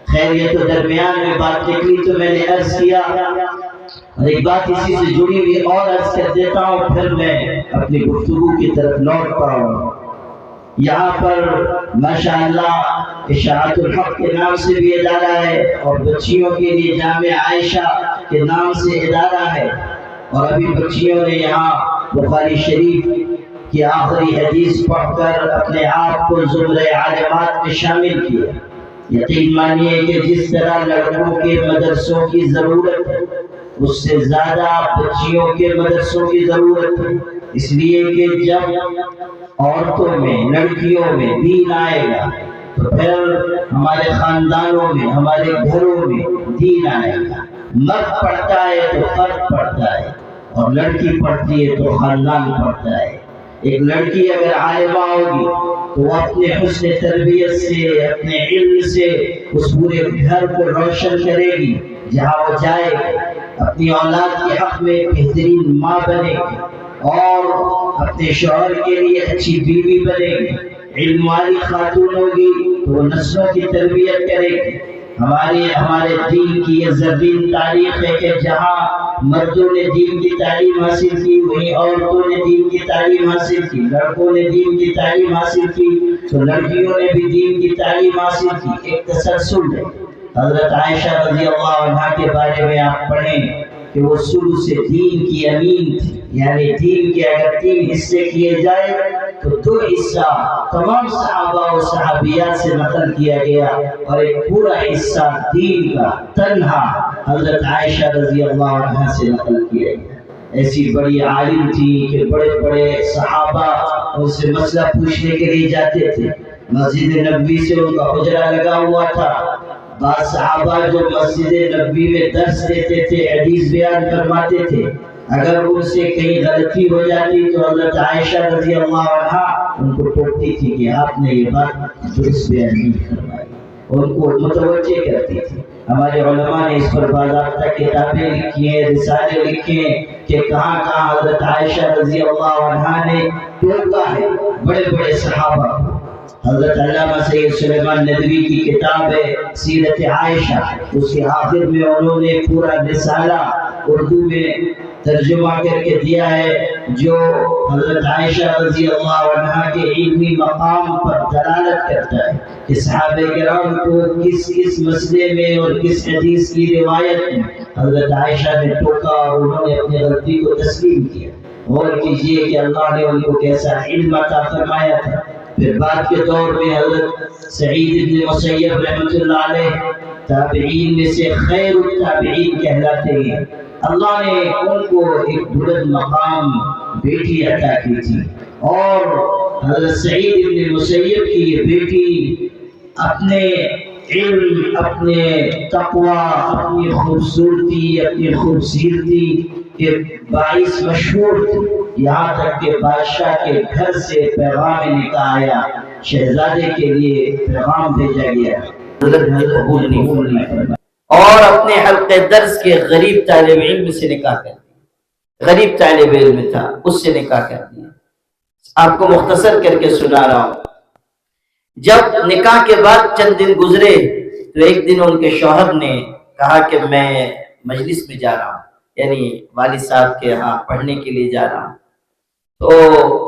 خیر، یہ تو درمیان میں بات نکلی تو میں نے عرض کیا، اور ایک بات اسی سے جڑی ہوئی اور عرض کر دیتا ہوں، پھر میں اپنی گفتگو کی طرف لوٹ پاؤں۔ یہاں پر ماشاءاللہ اشاعت الحق کے نام سے بھی ادارہ ہے، اور بچیوں کے لیے جامع عائشہ کے نام سے ادارہ ہے، اور ابھی بچیوں نے یہاں بخاری شریف کی آخری حدیث پڑھ کر اپنے آپ کو زمرہ عالمات میں شامل کیا۔ یقین مانیے کہ جس طرح لڑکوں کے مدرسوں کی ضرورت ہے، اس سے زیادہ بچیوں کے مدرسوں کی ضرورت ہے، اس لیے کہ جب عورتوں میں، لڑکیوں میں دین آئے گا تو پھر ہمارے خاندانوں میں، ہمارے گھروں میں دین آئے گا۔ مرد پڑھتا ہے تو فرد پڑھتا ہے، اور لڑکی پڑھتی ہے تو خاندان پڑھتا ہے۔ ایک لڑکی اگر عالمہ ہوگی تو وہ اپنے حسن تربیت سے، اپنے علم سے اس پورے گھر کو روشن کرے گی جہاں وہ جائے گی، اپنی اولاد کے حق میں بہترین ماں بنے گی، اور اپنے شوہر کے لیے اچھی بیوی بنے گی۔ علم والی خاتون ہوگی تو وہ نسلوں کی تربیت کرے گی۔ ہمارے دین کی یہ زرین تاریخ ہے کہ جہاں مردوں نے دین کی تعلیم حاصل کی، وہیں عورتوں نے دین کی تعلیم حاصل کی، لڑکوں نے دین کی تعلیم حاصل کی تو لڑکیوں نے بھی دین کی تعلیم حاصل کی۔ ایک تسلسل ہے۔ حضرت عائشہ رضی اللہ عنہا کے بارے میں آپ پڑھیں کہ وہ شروع سے دین کی امین تھی، یعنی دین کے اگر 3 حصے کیے جائے تو 2 حصہ تمام صحابہ و صحابیات سے نقل کیا گیا، اور ایک پورا حصہ دین کا تنہا حضرت عائشہ رضی اللہ عنہا سے نقل کیا گیا۔ ایسی بڑی عالم تھی کہ بڑے بڑے صحابہ ان سے مسئلہ پوچھنے کے لیے جاتے تھے۔ مسجد نبوی سے ان کا حجرہ لگا ہوا تھا۔ بعض صحابہ جو مسجد نبوی میں درس دیتے تھے، حدیث بیان فرماتے تھے، اگر ان سے کہیں غلطی ہو جاتی تو حضرت عائشہ رضی اللہ عنہا ان کو ٹوکتی تھی کہ آپ نے یہ بات درست بیان نہیں فرمائی، ان کو متوجہ کرتی تھی۔ ہمارے علماء نے اس پر باضابطہ کتابیں لکھی ہیں، رسالے لکھے ہیں کہ کہاں کہاں حضرت عائشہ رضی اللہ عنہا نے ٹوکا ہے بڑے بڑے صحابہ۔ حضرت علامہ سید سلیمان ندوی کی کتاب ہے سیرت عائشہ، اس کے آخر میں انہوں نے پورا رسالہ اردو میں ترجمہ کر کے دیا ہے، جو حضرت عائشہ رضی اللہ عنہا کے علمی مقام پر دلالت کرتا ہے کہ صحابہ کرام کو کس کس مسئلے میں اور کس حدیث کی روایت میں حضرت عائشہ نے ٹوکا، اور انہوں نے اپنی غلطی کو تسلیم کیا۔ غور کیجئے کہ اللہ نے ان کو کیسا علم عطا فرمایا تھا۔ پھر بعد کے دور میں حضرت سعید بن مسیب رحمۃ اللہ علیہ تابعین میں سے خیر التابعین کہلاتے ہیں. اللہ نے ان کو ایک بلند مقام بیٹی عطا کی تھی، اور حضرت سعید بن مسیب کی یہ بیٹی اپنے علم، اپنے تقوی، اپنی خوبصورتی، اپنی خوبصورتی کے باعث مشہور تھی، یہاں تک کہ بادشاہ کے گھر سے پیغام نکاح آیا، شہزادے کے لیے پیغام بھیجا گیا، حضرت نے قبول نہیں فرمایا، اور اپنے حلقے درس کے غریب طالب علم سے نکاح کر دیا. غریب طالب علم تھا، اس سے نکاح کر دیا. آپ کو مختصر کر کے سنا رہا ہوں. جب نکاح کے بعد چند دن گزرے تو ایک دن ان کے شوہر نے کہا کہ میں مجلس میں جا رہا ہوں، یعنی والد صاحب کے یہاں پڑھنے کے لیے جا رہا ہوں. تو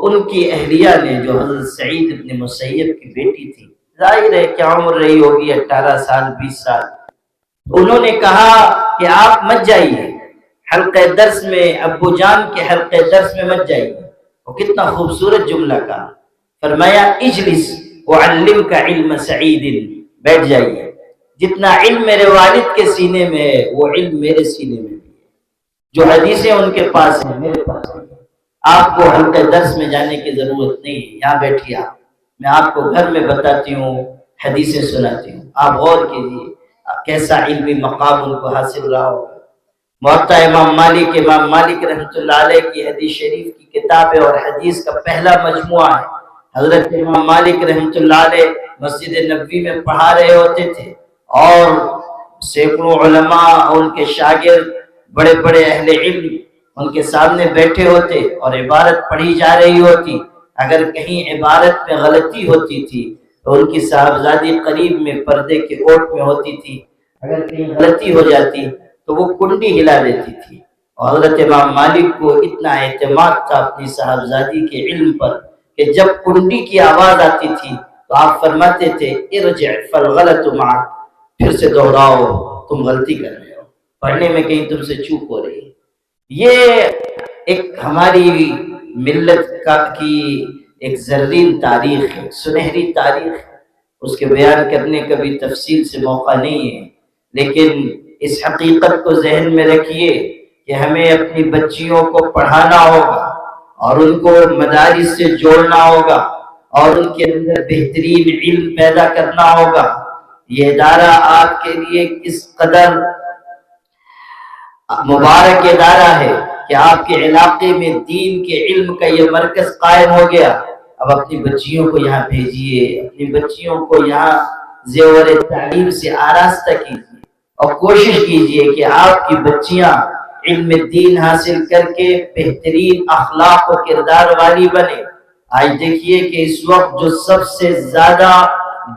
ان کی اہلیہ نے، جو حضرت سعید بن مسیب کی بیٹی تھی، ظاہر ہے کیا عمر رہی ہوگی، 18 سال 20 سال، انہوں نے کہا کہ آپ مت جائیے حلقہ درس میں، ابو جان کے حلقہ درس میں مت جائیے. وہ کتنا خوبصورت جملہ کہا. فرمایا اجلس وعلمک علم سعید، بیٹھ جائیے، جتنا علم میرے والد کے سینے میں ہے وہ علم میرے سینے میں بھی ہے، جو حدیثیں ان کے پاس ہیں میرے پاس ہیں. آپ کو حلقہ درس میں جانے کی ضرورت نہیں ہے، یہاں بیٹھیے، میں آپ کو گھر میں بتاتی ہوں، حدیثیں سناتی ہوں. آپ غور کیجیے کیسا علمی مقام ان کو حاصل رہا ہوگا. موطا امام مالک رحمۃ اللہ علیہ کی حدیث شریف کی کتاب ہے، اور حدیث کا پہلا مجموعہ ہے. حضرت امام مالک رحمۃ اللہ علیہ مسجد نبوی میں پڑھا رہے ہوتے تھے، اور سینکڑوں علماء اور ان کے شاگرد، بڑے بڑے اہل علم ان کے سامنے بیٹھے ہوتے اور عبارت پڑھی جا رہی ہوتی. اگر کہیں عبارت میں غلطی ہوتی تھی تو ان کی صاحبزادی قریب میں پردے کے اوٹ میں ہوتی تھی، اگر کہیں غلطی ہو جاتی تو وہ کنڈی ہلا دیتی تھی. اور حضرت امام مالک کو اتنا اعتماد تھا اپنی صاحبزادی کے علم پر کہ جب کنڈی کی آواز آتی تھی تو آپ فرماتے تھے ارجع فالغلط معک، پھر سے دوہراؤ، تم غلطی کر رہے ہو، پڑھنے میں کہیں تم سے چوک ہو رہی ہے. یہ ایک ہماری ملت کی ایک زرین تاریخ ہے، سنہری تاریخ ہے. اس کے بیان کرنے کا بھی تفصیل سے موقع نہیں ہے، لیکن اس حقیقت کو ذہن میں رکھیے کہ ہمیں اپنی بچیوں کو پڑھانا ہوگا اور ان کو مدارس سے جوڑنا ہوگا اور ان کے اندر بہترین علم پیدا کرنا ہوگا. یہ ادارہ آپ کے لیے کس قدر مبارک ادارہ ہے کہ آپ کے علاقے میں دین کے علم کا یہ مرکز قائم ہو گیا. اب اپنی بچیوں کو یہاں بھیجیے، اپنی بچیوں کو یہاں زیور تعلیم سے آراستہ کیجیے، اور کوشش کیجیے کہ آپ کی بچیاں علم دین حاصل کر کے بہترین اخلاق و کردار والی بنے. آج دیکھیے کہ اس وقت جو سب سے زیادہ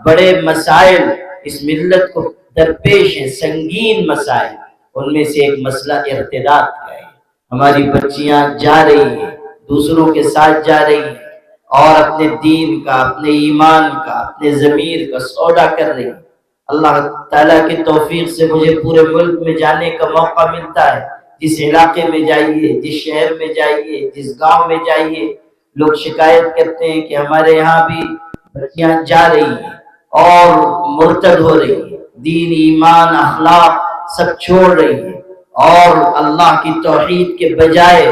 بڑے مسائل اس ملت کو درپیش ہیں، سنگین مسائل، ان میں سے ایک مسئلہ ارتداد کا ہے. ہماری بچیاں جا رہی ہیں، دوسروں کے ساتھ جا رہی ہیں، اور اپنے دین کا، اپنے ایمان کا، اپنے ضمیر کا سودا کر رہی ہیں. اللہ تعالیٰ کی توفیق سے مجھے پورے ملک میں جانے کا موقع ملتا ہے. جس علاقے میں جائیے، جس شہر میں جائیے، جس گاؤں میں جائیے، لوگ شکایت کرتے ہیں کہ ہمارے یہاں بھی بچیاں جا رہی ہیں اور مرتد ہو رہی ہیں، دین، ایمان، اخلاق سب چھوڑ رہی ہیں، اور اللہ کی توحید کے بجائے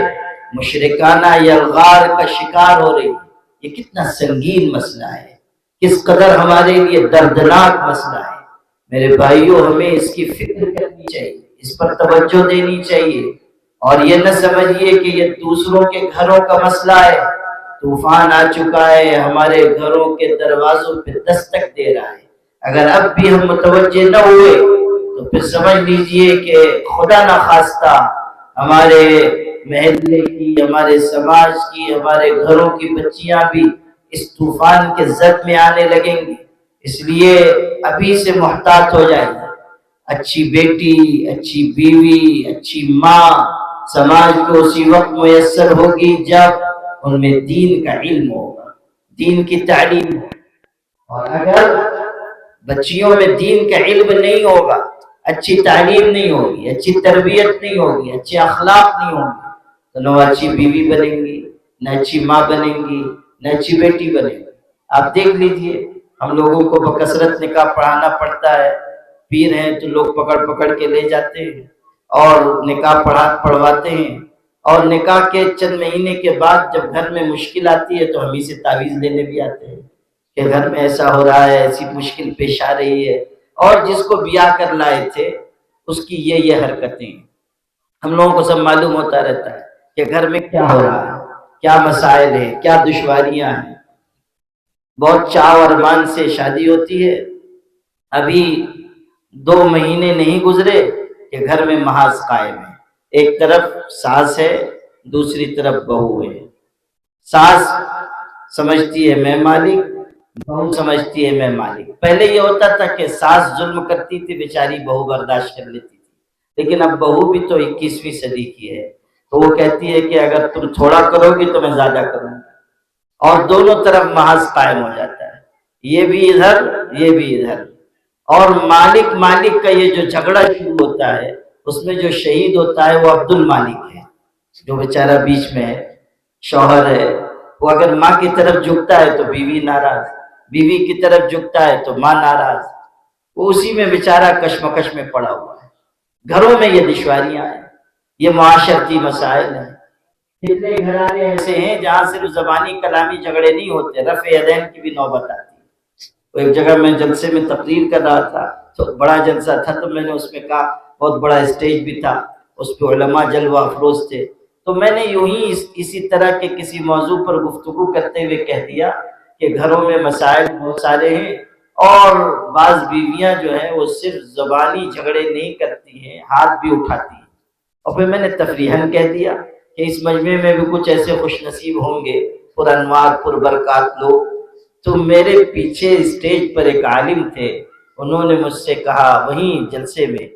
مشرکانہ یلغار کا شکار ہو رہی ہے. یہ کتنا سنگین مسئلہ ہے، کس قدر ہمارے لیے دردناک مسئلہ ہے. میرے بھائیوں، ہمیں اس کی فکر کرنی چاہیے، اس پر توجہ دینی چاہیے، اور یہ نہ سمجھیے کہ یہ دوسروں کے گھروں کا مسئلہ ہے. طوفان آ چکا ہے، ہمارے گھروں کے دروازوں پہ دستک دے رہا ہے. اگر اب بھی ہم متوجہ نہ ہوئے تو پھر سمجھ لیجئے کہ خدا نہ خواستہ ہمارے محلے کی، ہمارے سماج کی، ہمارے گھروں کی بچیاں بھی اس طوفان کے زد میں آنے لگیں گی. اس لیے ابھی سے محتاط ہو جائیں. اچھی بیٹی، اچھی بیوی، اچھی ماں سماج کو اسی وقت میسر ہوگی جب ان میں دین کا علم ہوگا، دین کی تعلیم. اور اگر بچیوں میں دین کا علم نہیں ہوگا، اچھی تعلیم نہیں ہوگی، اچھی تربیت نہیں ہوگی، اچھے اخلاق نہیں ہوں گے، تو نہ اچھی بیوی بنیں گی، نہ اچھی ماں بنیں گی، نہ اچھی بیٹی بنیں گی. آپ دیکھ لیجئے، ہم لوگوں کو بکثرت نکاح پڑھانا پڑتا ہے، پیر ہیں تو لوگ پکڑ پکڑ کے لے جاتے ہیں اور نکاح پڑھواتے ہیں، اور نکاح کے چند مہینے کے بعد جب گھر میں مشکل آتی ہے تو ہم ہی سے تعویذ لینے بھی آتے ہیں کہ گھر میں ایسا ہو رہا ہے، ایسی مشکل پیش آ رہی ہے، اور جس کو بیاہ کر لائے تھے اس کی یہ حرکتیں ہم لوگوں کو سب معلوم ہوتا رہتا ہے کہ گھر میں کیا ہو رہا ہے، کیا مسائل ہیں، کیا دشواریاں ہیں۔ بہت چاو اور ارمان سے شادی ہوتی ہے، ابھی 2 مہینے نہیں گزرے کہ گھر میں محاذ قائم ہے، ایک طرف ساس ہے، دوسری طرف بہو ہے۔ ساس سمجھتی ہے میں مالک، بہو سمجھتی ہے میں مالک۔ پہلے یہ ہوتا تھا کہ ساس ظلم کرتی تھی، بیچاری بہو برداشت کر لیتی تھی، لیکن اب بہو بھی تو 21ویں صدی کی ہے، تو وہ کہتی ہے کہ اگر تم تھوڑا کرو گی تو میں زیادہ کروں گا، اور دونوں طرف محاذ قائم ہو جاتا ہے، یہ بھی ادھر یہ بھی ادھر۔ اور مالک کا یہ جو جھگڑا شروع ہوتا ہے، اس میں جو شہید ہوتا ہے وہ عبد المالک ہے، جو بیچارہ بیچ میں ہے، شوہر ہے۔ وہ اگر ماں کی طرف جھکتا ہے تو بیوی ناراض، بیوی کی طرف جھکتا ہے تو ماں ناراض، وہ اسی میں بیچارہ کشمکش میں پڑا ہوا ہے۔ گھروں میں یہ دشواریاں ہیں، یہ معاشرتی مسائل ہیں۔ کتنے گھرانے ایسے ہیں جہاں صرف زبانی کلامی جھگڑے نہیں ہوتے، رفع یدین کی بھی نوبت آتی ہے۔ ایک جگہ میں جلسے میں تقریر کر رہا تھا، تو بڑا جلسہ تھا، تو میں نے اس میں کہا، بہت بڑا اسٹیج بھی تھا، اس پہ علماء جلوہ افروز تھے، تو میں نے یوں ہی اسی طرح کے کسی موضوع پر گفتگو کرتے ہوئے کہہ دیا کہ گھروں میں مسائل بہت سارے ہیں، اور بعض بیویاں جو ہیں وہ صرف زبانی جھگڑے نہیں کرتی ہیں، ہاتھ بھی اٹھاتی ہیں۔ اور پھر میں نے تفریحاً کہہ دیا کہ اس مجمع میں بھی کچھ ایسے خوش نصیب ہوں گے، پر انوار پر برکات لوگ۔ تو میرے پیچھے اسٹیج پر ایک عالم تھے، انہوں نے مجھ سے کہا وہیں جلسے میں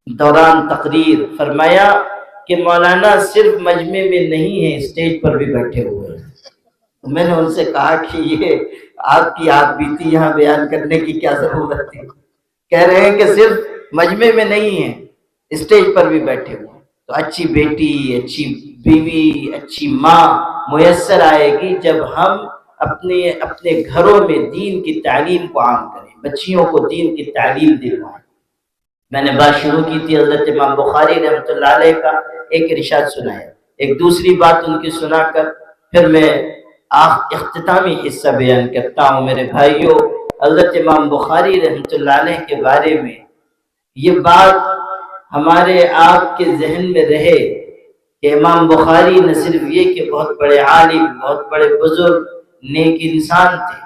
دوران تقریر، فرمایا کہ مولانا صرف مجمع میں نہیں ہے، اسٹیج پر بھی بیٹھے ہوئے ہیں۔ میں نے ان سے کہا کہ یہ آپ کی آپ بیتی یہاں بیان کرنے کی کیا ضرورت ہے؟ کہہ رہے ہیں کہ صرف مجمع میں نہیں ہے، اسٹیج پر بھی بیٹھے ہوئے ہیں۔ تو اچھی بیٹی، اچھی بیوی، اچھی ماں میسر آئے گی جب ہم اپنے گھروں میں دین کی تعلیم کو عام کریں، بچیوں کو دین کی تعلیم دلوائیں۔ میں نے بات شروع کی تھی حضرت امام بخاری رحمۃ اللہ علیہ کا، ایک ارشاد سنایا، ایک دوسری بات ان کی سنا کر پھر میں اختتامی حصہ بیان کرتا ہوں۔ میرے بھائیوں، حضرت امام بخاری رحمۃ اللہ علیہ کے بارے میں یہ بات ہمارے آپ کے ذہن میں رہے کہ امام بخاری نہ صرف یہ کہ بہت بڑے عالم، بہت بڑے بزرگ، نیک انسان تھے،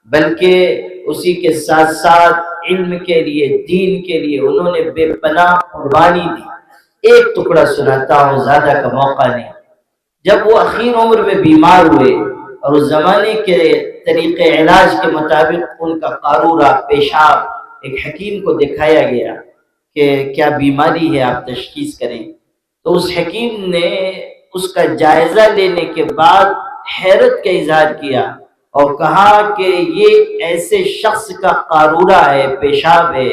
بلکہ اسی کے ساتھ ساتھ علم کے لیے، دین کے لیے انہوں نے بے پناہ قربانی دی۔ ایک ٹکڑا سناتا ہوں، زیادہ کا موقع نہیں۔ جب وہ اخیر عمر میں بیمار ہوئے اور اس زمانے کے طریقے علاج کے مطابق ان کا قارورہ، پیشاب ایک حکیم کو دکھایا گیا کہ کیا بیماری ہے، آپ تشخیص کریں۔ تو اس حکیم نے اس کا جائزہ لینے کے بعد حیرت کا اظہار کیا اور کہا کہ یہ ایسے شخص کا قارورہ ہے، پیشاب ہے،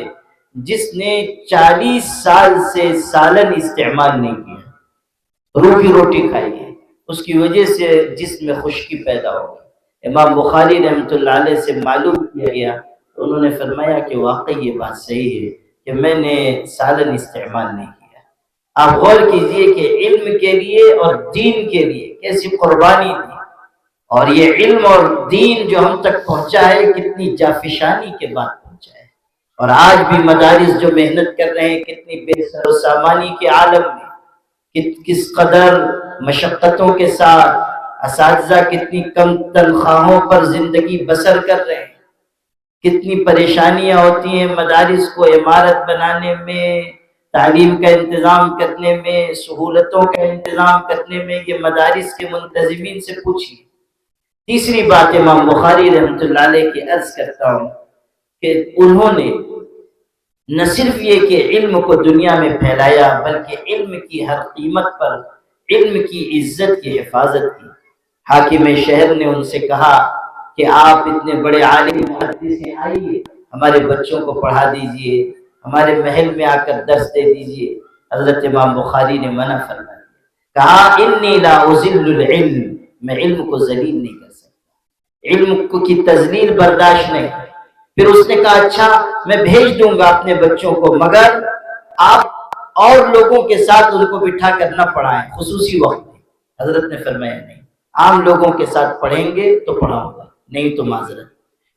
جس نے 40 سال سے سالن استعمال نہیں کیا، روٹی روٹی کھائی ہے، اس کی وجہ سے جسم میں خشکی پیدا ہو گئی۔ امام بخاری رحمۃ اللہ علیہ سے معلوم کیا گیا، انہوں نے فرمایا کہ واقعی یہ بات صحیح ہے کہ میں نے سالن استعمال نہیں کیا۔ آپ غور کیجئے کہ علم کے لیے اور دین کے لیے کیسی قربانی دی، اور یہ علم اور دین جو ہم تک پہنچا ہے کتنی جافشانی کے بعد پہنچا ہے۔ اور آج بھی مدارس جو محنت کر رہے ہیں کتنی بے سر و سامانی کے عالم میں، کس قدر مشقتوں کے ساتھ اساتذہ کتنی کم تنخواہوں پر زندگی بسر کر رہے ہیں، کتنی پریشانیاں ہوتی ہیں مدارس کو عمارت بنانے میں، تعلیم کا انتظام کرنے میں، سہولتوں کا انتظام کرنے میں۔ یہ مدارس کے منتظمین سے پوچھیے۔ تیسری بات امام بخاری رحمۃ اللہ علیہ کی عرض کرتا ہوں کہ انہوں نے نہ صرف یہ کہ علم کو دنیا میں پھیلایا، بلکہ علم کی ہر قیمت پر علم کی عزت کی حفاظت کی۔ حاکم شہر نے ان سے کہا کہ آپ اتنے بڑے عالم محدث ہیں، آئیے ہمارے بچوں کو پڑھا دیجئے، ہمارے محل میں آ کر درس دے دیجئے۔ حضرت امام بخاری نے منع فرما دیا، کہا انی لا اذل العلم، میں علم کو ذلیل نہیں کر سکتا۔ علم کی تذلیل برداشت نہیں۔ پھر اس نے کہا اچھا میں بھیج دوں گا اپنے بچوں کو، مگر آپ اور لوگوں کے ساتھ ان کو بٹھا کر نہ پڑھائیں خصوصی وقت میں۔ حضرت نے فرمایا نہیں، عام لوگوں کے ساتھ پڑھیں گے تو پڑھاؤں گا، نہیں تو معذرت۔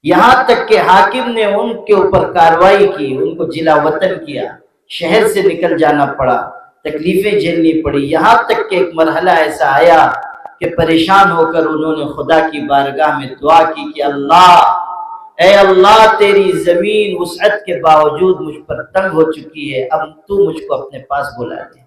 یہاں تک کہ حاکم نے ان کے اوپر کارروائی کی، ان کو جلا وطن کیا، شہر سے نکل جانا پڑا، تکلیفیں جھیلنی پڑی، یہاں تک کہ ایک مرحلہ ایسا آیا کہ پریشان ہو کر انہوں نے خدا کی بارگاہ میں دعا کی کہ اے اللہ تیری زمین وسعت کے باوجود مجھ پر تنگ ہو چکی ہے، اب تو مجھ کو اپنے پاس بلا دے،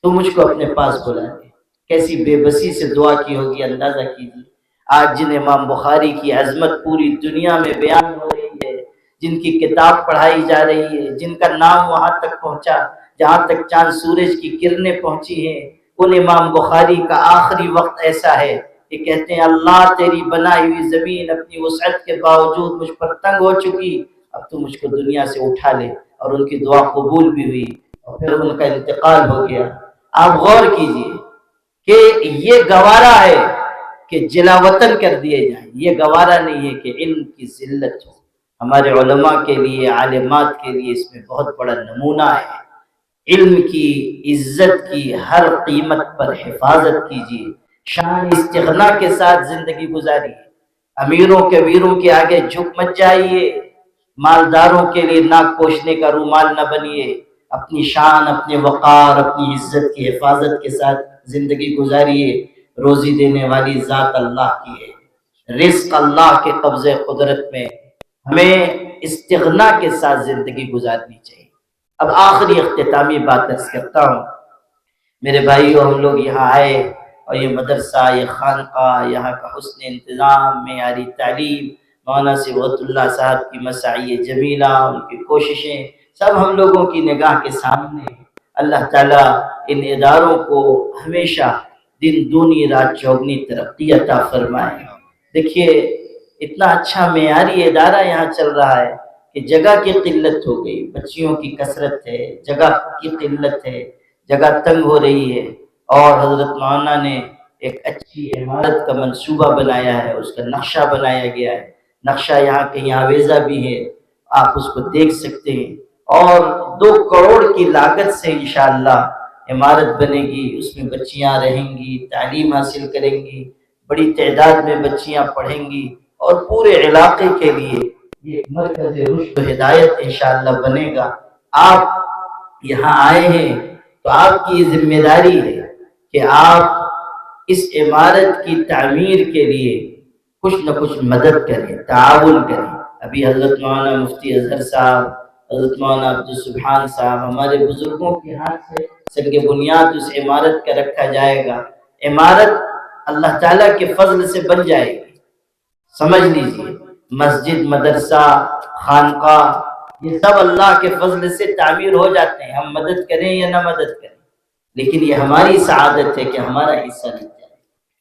تو مجھ کو اپنے پاس بلا دے۔ کیسی بے بسی سے دعا کی ہوگی، اندازہ کیجیے۔ آج جن امام بخاری کی عظمت پوری دنیا میں بیان ہو رہی ہے، جن کی کتاب پڑھائی جا رہی ہے، جن کا نام وہاں تک پہنچا جہاں تک چاند سورج کی کرنیں پہنچی ہیں، ان امام بخاری کا آخری وقت ایسا ہے کہ کہتے ہیں اللہ تیری بنائی ہوئی زمین اپنی وسعت کے باوجود مجھ پر تنگ ہو چکی، اب تو مجھ کو دنیا سے اٹھا لے۔ اور ان کی دعا قبول بھی ہوئی اور پھر ان کا انتقال ہو گیا۔ آپ غور کیجئے کہ یہ گوارا ہے کہ جلا وطن کر دیے جائیں، یہ گوارا نہیں ہے کہ علم کی ذلت ہو۔ ہمارے علماء کے لیے، عالمات کے لیے اس میں بہت بڑا نمونہ ہے۔ علم کی عزت کی ہر قیمت پر حفاظت کیجیے، شان استغنا کے ساتھ زندگی گزاریے، امیروں کبیروں کے آگے جھک مت جائیے، مالداروں کے لیے ناک پوچھنے کا رومال نہ بنیے، اپنی شان، اپنے وقار، اپنی عزت کی حفاظت کے ساتھ زندگی گزاریے۔ روزی دینے والی ذات اللہ کی ہے، رزق اللہ کے قبضے قدرت میں، ہمیں استغنا کے ساتھ زندگی گزارنی چاہیے۔ اب آخری اختتامی بات عرض کرتا ہوں، میرے بھائیو، ہم لوگ یہاں آئے اور یہ مدرسہ، یہ خانقاہ، یہاں کا حسن انتظام، معیاری تعلیم، مولانا صبغت اللہ صاحب کی مساعی جمیلہ، ان کی کوششیں سب ہم لوگوں کی نگاہ کے سامنے۔ اللہ تعالیٰ ان اداروں کو ہمیشہ دن دونی رات چوگنی ترقی عطا فرمائے۔ دیکھیے اتنا اچھا معیاری ادارہ یہاں چل رہا ہے کہ جگہ کی قلت ہو گئی، بچیوں کی کثرت ہے، جگہ کی قلت ہے، جگہ تنگ ہو رہی ہے، اور حضرت مولانا نے ایک اچھی عمارت کا منصوبہ بنایا ہے، اس کا نقشہ بنایا گیا ہے، نقشہ یہاں کہیں آویزہ بھی ہے، آپ اس کو دیکھ سکتے ہیں، اور 2 کروڑ کی لاگت سے انشاءاللہ عمارت بنے گی، اس میں بچیاں رہیں گی، تعلیم حاصل کریں گی، بڑی تعداد میں بچیاں پڑھیں گی، اور پورے علاقے کے لیے یہ مرکز رشد و ہدایت انشاءاللہ بنے گا۔ آپ یہاں آئے ہیں تو آپ کی ذمہ داری ہے کہ آپ اس عمارت کی تعمیر کے لیے کچھ نہ کچھ مدد کریں، تعاون کریں۔ ابھی حضرت مولانا مفتی اظہر صاحب، حضرت مولانا عبدالسبحان صاحب، ہمارے بزرگوں کے ہاتھ سے سنگ بنیاد اس عمارت کا رکھا جائے گا۔ عمارت اللہ تعالیٰ کے فضل سے بن جائے گی، سمجھ لیجئے۔ مسجد، مدرسہ، خانقاہ، یہ سب اللہ کے فضل سے تعمیر ہو جاتے ہیں، ہم مدد کریں یا نہ مدد کریں، لیکن یہ ہماری سعادت ہے کہ ہمارا حصہ لگ جائے،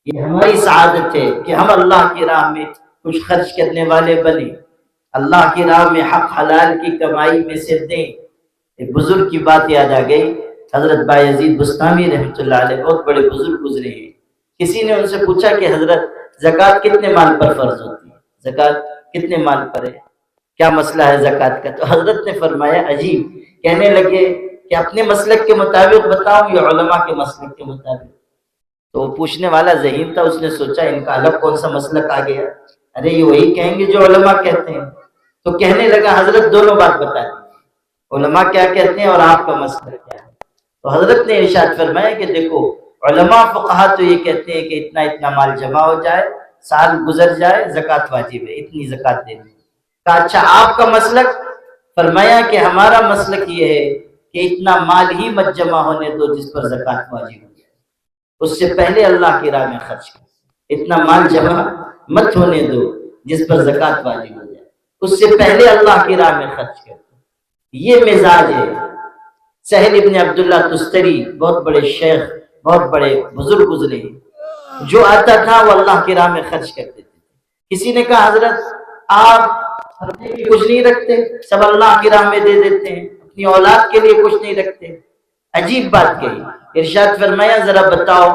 یہ ہماری سعادت ہے کہ ہم اللہ کی راہ میں کچھ خرچ کرنے والے بنیں، اللہ کی راہ میں حق حلال کی کمائی میں سے دیں۔ ایک بزرگ کی بات یاد آ گئی، حضرت بایزید بستامی رحمۃ اللہ علیہ، بہت بڑے بزرگ گزرے ہیں۔ کسی نے ان سے پوچھا کہ حضرت زکوٰۃ کتنے مال پر فرض ہوتی ہے، زکوٰۃ کتنے مال پر ہے، کیا مسئلہ ہے زکوٰۃ کا؟ تو حضرت نے فرمایا، عجیب، کہنے لگے کہ اپنے مسلک کے مطابق بتاؤں یا علماء کے مسلک کے مطابق؟ تو وہ پوچھنے والا ذہین تھا، اس نے سوچا ان کا الگ کون سا مسلک آ گیا، ارے یہ وہی کہیں گے جو علماء کہتے ہیں۔ تو کہنے لگا حضرت دونوں بات بتا دی، علماء کیا کہتے ہیں اور آپ کا مسلک کیا ہے؟ تو حضرت نے ارشاد فرمایا کہ دیکھو، علماء فقہا تو یہ کہتے ہیں کہ اتنا اتنا مال جمع ہو جائے، سال گزر جائے، زکوٰۃ واجب ہے، اتنی زکوٰۃ دینی ہے۔ کہا اچھا آپ کا مسلک؟ فرمایا کہ ہمارا مسلک یہ ہے کہ اتنا مال ہی مت جمع ہونے دو جس پر زکوٰۃ واجب ہو جائے، اس سے پہلے اللہ کی راہ میں خرچ کر، اتنا مال جمع مت ہونے دو جس پر زکوٰۃ واجب ہو جائے، اس سے پہلے اللہ کی راہ میں خرچ کر دو۔ یہ مزاج ہے۔ سہل ابن عبداللہ تستری، بہت بڑے شیخ، بہت بڑے بزرگ گزرے ہیں، جو آتا تھا وہ اللہ کی راہ میں خرچ کر دیتے تھے۔ کسی نے کہا حضرت آپ کچھ نہیں رکھتے، سب اللہ کی راہ میں دے دیتے ہیں، اپنی اولاد کے لیے کچھ نہیں رکھتے؟ عجیب بات کہی۔ ارشاد فرمایا ذرا بتاؤ،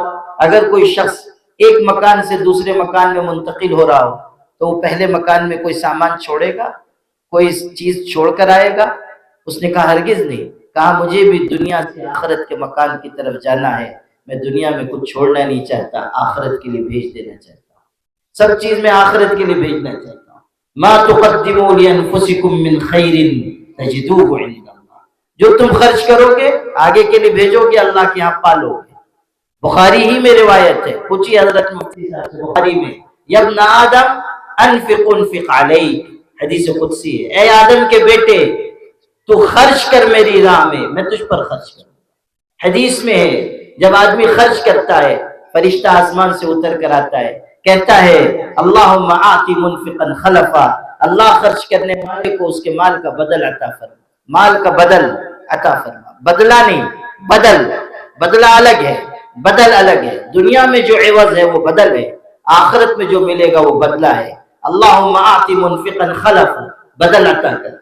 اگر کوئی شخص ایک مکان سے دوسرے مکان میں منتقل ہو رہا ہو تو وہ پہلے مکان میں کوئی سامان چھوڑے گا، کوئی چیز چھوڑ کر آئے گا؟ اس نے کہا ہرگز نہیں، کہا مجھے بھی دنیا سے آخرت کے مکان کی طرف جانا ہے، میں دنیا میں کچھ چھوڑنا نہیں چاہتا، آخرت کے لیے بھیج دینا چاہتا ہوں، سب چیز میں آخرت کے لیے بھیجنا چاہتا ہوں۔ ما تقدموا لانفسکم من خیر تجدوه عند اللہ، جو تم خرچ کرو گے آگے کے لیے بھیجو گے، اللہ کے ہاں پالو گے۔ بخاری ہی میں روایت ہے، پوچھی حضرت مفتی صاحب سے بخاری میں، یا ابن آدم انفق انفق علیک، حدیث قدسی ہے، اے آدم کے بیٹے تو خرچ کر میری راہ میں تجھ پر خرچ کروں۔ حدیث میں ہے جب آدمی خرچ کرتا ہے فرشتہ آسمان سے اتر کر آتا ہے، کہتا ہے اللہم آتی منفقا خلفا، اللہ خرچ کرنے والے کو اس کے مال کا بدل عطا فرما، مال کا بدل عطا فرما، بدلہ نہیں، بدلہ الگ ہے، بدل الگ ہے، دنیا میں جو عوض ہے وہ بدل ہے، آخرت میں جو ملے گا وہ بدلہ ہے۔ اللہم آتی منفقا خلفا، بدل عطا کر۔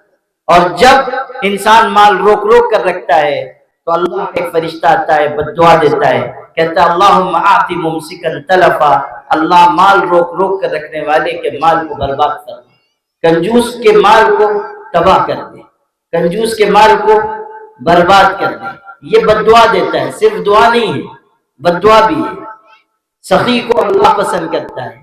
اور جب انسان مال روک روک کر رکھتا ہے تو اللہ کا ایک فرشتہ آتا ہے، بد دعا دیتا ہے، کہتا ہے اللہم آتی ممسکا تلفا، اللہ مال روک روک کر رکھنے والے کے مال کو برباد کر دے، کنجوس کے مال کو تباہ کر دے، کنجوس کے مال کو برباد کر دے۔ یہ بد دعا دیتا ہے، صرف دعا نہیں ہے، بد دعا بھی ہے۔ سخی کو اللہ پسند کرتا ہے،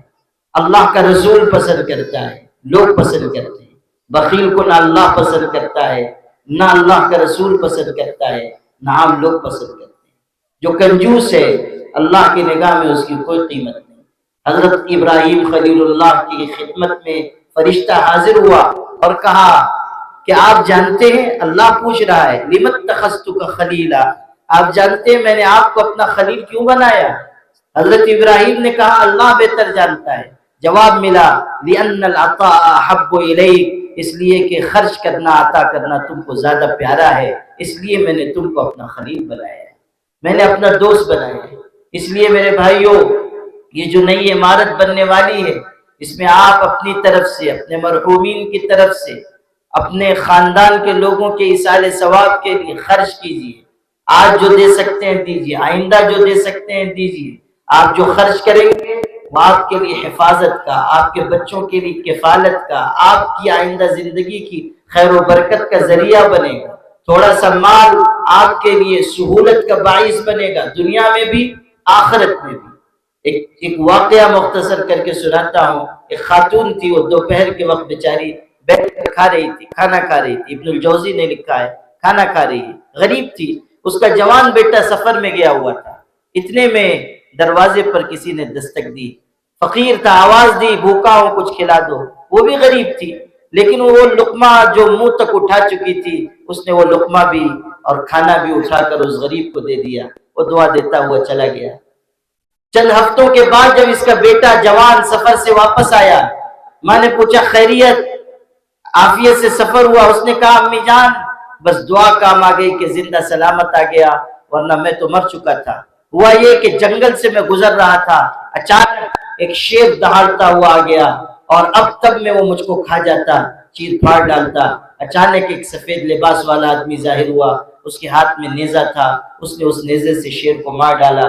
اللہ کا رسول پسند کرتا ہے، لوگ پسند کرتے ہیں۔ بخیل کو نہ اللہ پسند کرتا ہے، نہ اللہ کا رسول پسند کرتا ہے، نہ عام لوگ پسند کرتے ہیں۔ جو کنجوس ہے اللہ کی نگاہ میں اس کی کوئی قیمت نہیں۔ حضرت ابراہیم خلیل اللہ کی خدمت میں فرشتہ حاضر ہوا اور کہا کہ آپ جانتے ہیں، اللہ پوچھ رہا ہے لم اتخذتک خلیلا، آپ جانتے ہیں میں نے آپ کو اپنا خلیل کیوں بنایا؟ حضرت ابراہیم نے کہا اللہ بہتر جانتا ہے۔ جواب ملا لأن العطاء احب الیک، اس لیے کہ خرچ کرنا، عطا کرنا تم کو زیادہ پیارا ہے، اس لیے میں نے تم کو اپنا خلیل بنایا ہے، میں نے اپنا دوست بنایا ہے۔ اس لیے میرے بھائیوں، یہ جو نئی عمارت بننے والی ہے اس میں آپ اپنی طرف سے، اپنے مرحومین کی طرف سے، اپنے خاندان کے لوگوں کے ایصال ثواب کے لیے خرچ کیجیے۔ آج جو دے سکتے ہیں دیجیے، آئندہ جو دے سکتے ہیں دیجیے۔ آپ جو خرچ کریں گے وہ آپ کے لیے حفاظت کا، آپ کے بچوں کے لیے کفالت کا، آپ کی آئندہ زندگی کی خیر و برکت کا ذریعہ بنے گا۔ تھوڑا سا مال آپ کے لیے سہولت کا باعث بنے گا، دنیا میں بھی آخرت میں بھی۔ ایک واقعہ مختصر کر کے سناتا ہوں۔ ایک خاتون تھی، وہ دوپہر کے وقت بیچاری بیٹھ کر کھا رہی تھی، کھانا کھا رہی تھی، ابن الجوزی نے لکھا ہے، کھانا کھا رہی ہے، غریب تھی۔ اس کا جوان بیٹا سفر میں گیا ہوا تھا، اتنے میں دروازے پر کسی نے دستک دی، فقیر تھا، آواز دی بھوکا ہوں کچھ کھلا دو۔ وہ بھی غریب تھی لیکن وہ لقمہ جو منہ تک اٹھا چکی تھی اس نے وہ لقمہ بھی اور کھانا بھی اٹھا کر اس غریب کو دے دیا، وہ دعا دیتا ہوا چلا گیا۔ چند ہفتوں کے بعد جب اس کا بیٹا جوان سفر سے واپس آیا، ماں نے پوچھا خیریت، عافیت سے سفر ہوا؟ اس نے کہا امی جان بس دعا کام آ گئی کہ زندہ سلامت آ گیا، ورنہ میں تو مر چکا تھا۔ ہوا یہ کہ جنگل سے میں گزر رہا تھا، اچانک ایک شیر دہاڑتا ہوا آ گیا اور اب تب میں وہ مجھ کو کھا جاتا، چیر پھاڑ ڈالتا۔ اچانک ایک سفید لباس والا آدمی ظاہر ہوا، اس کے ہاتھ میں نیزہ تھا، اس نے اس نیزے سے شیر کو مار ڈالا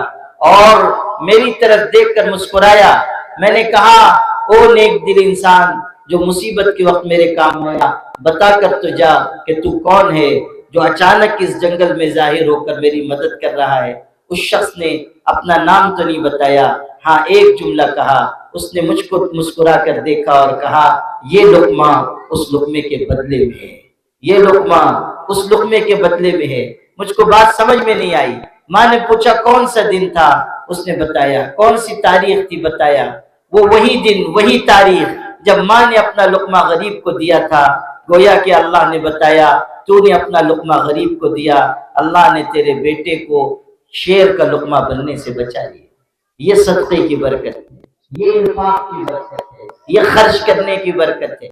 اور میری طرف دیکھ کر مسکرایا۔ میں نے کہا او نیک دل انسان جو مصیبت کے وقت میرے کام آیا، بتا کر تو جا کہ تو کون ہے جو اچانک اس جنگل میں ظاہر ہو کر میری مدد کر رہا ہے۔ اس شخص نے اپنا نام تو نہیں بتایا، ہاں ایک جملہ کہا، اس نے مجھ کو مسکرا کر دیکھا اور کہا یہ لقمہ اس لقمے کے بدلے میں ہے، یہ لقمہ اس لقمے کے بدلے میں ہے۔ مجھ کو بات سمجھ میں نہیں آئی۔ ماں نے پوچھا کون سا دن تھا؟ اس نے بتایا۔ کون سی تاریخ تھی؟ بتایا۔ وہ وہی دن، وہی تاریخ جب ماں نے اپنا لقمہ غریب کو دیا تھا۔ گویا کہ اللہ نے بتایا تو نے اپنا لقمہ غریب کو دیا، اللہ نے تیرے بیٹے کو شیر کا لقمہ بننے سے بچا لیا۔ یہ صدقے کی برکت ہے، یہ انفاق کی برکت ہے، یہ خرچ کرنے کی برکت ہے۔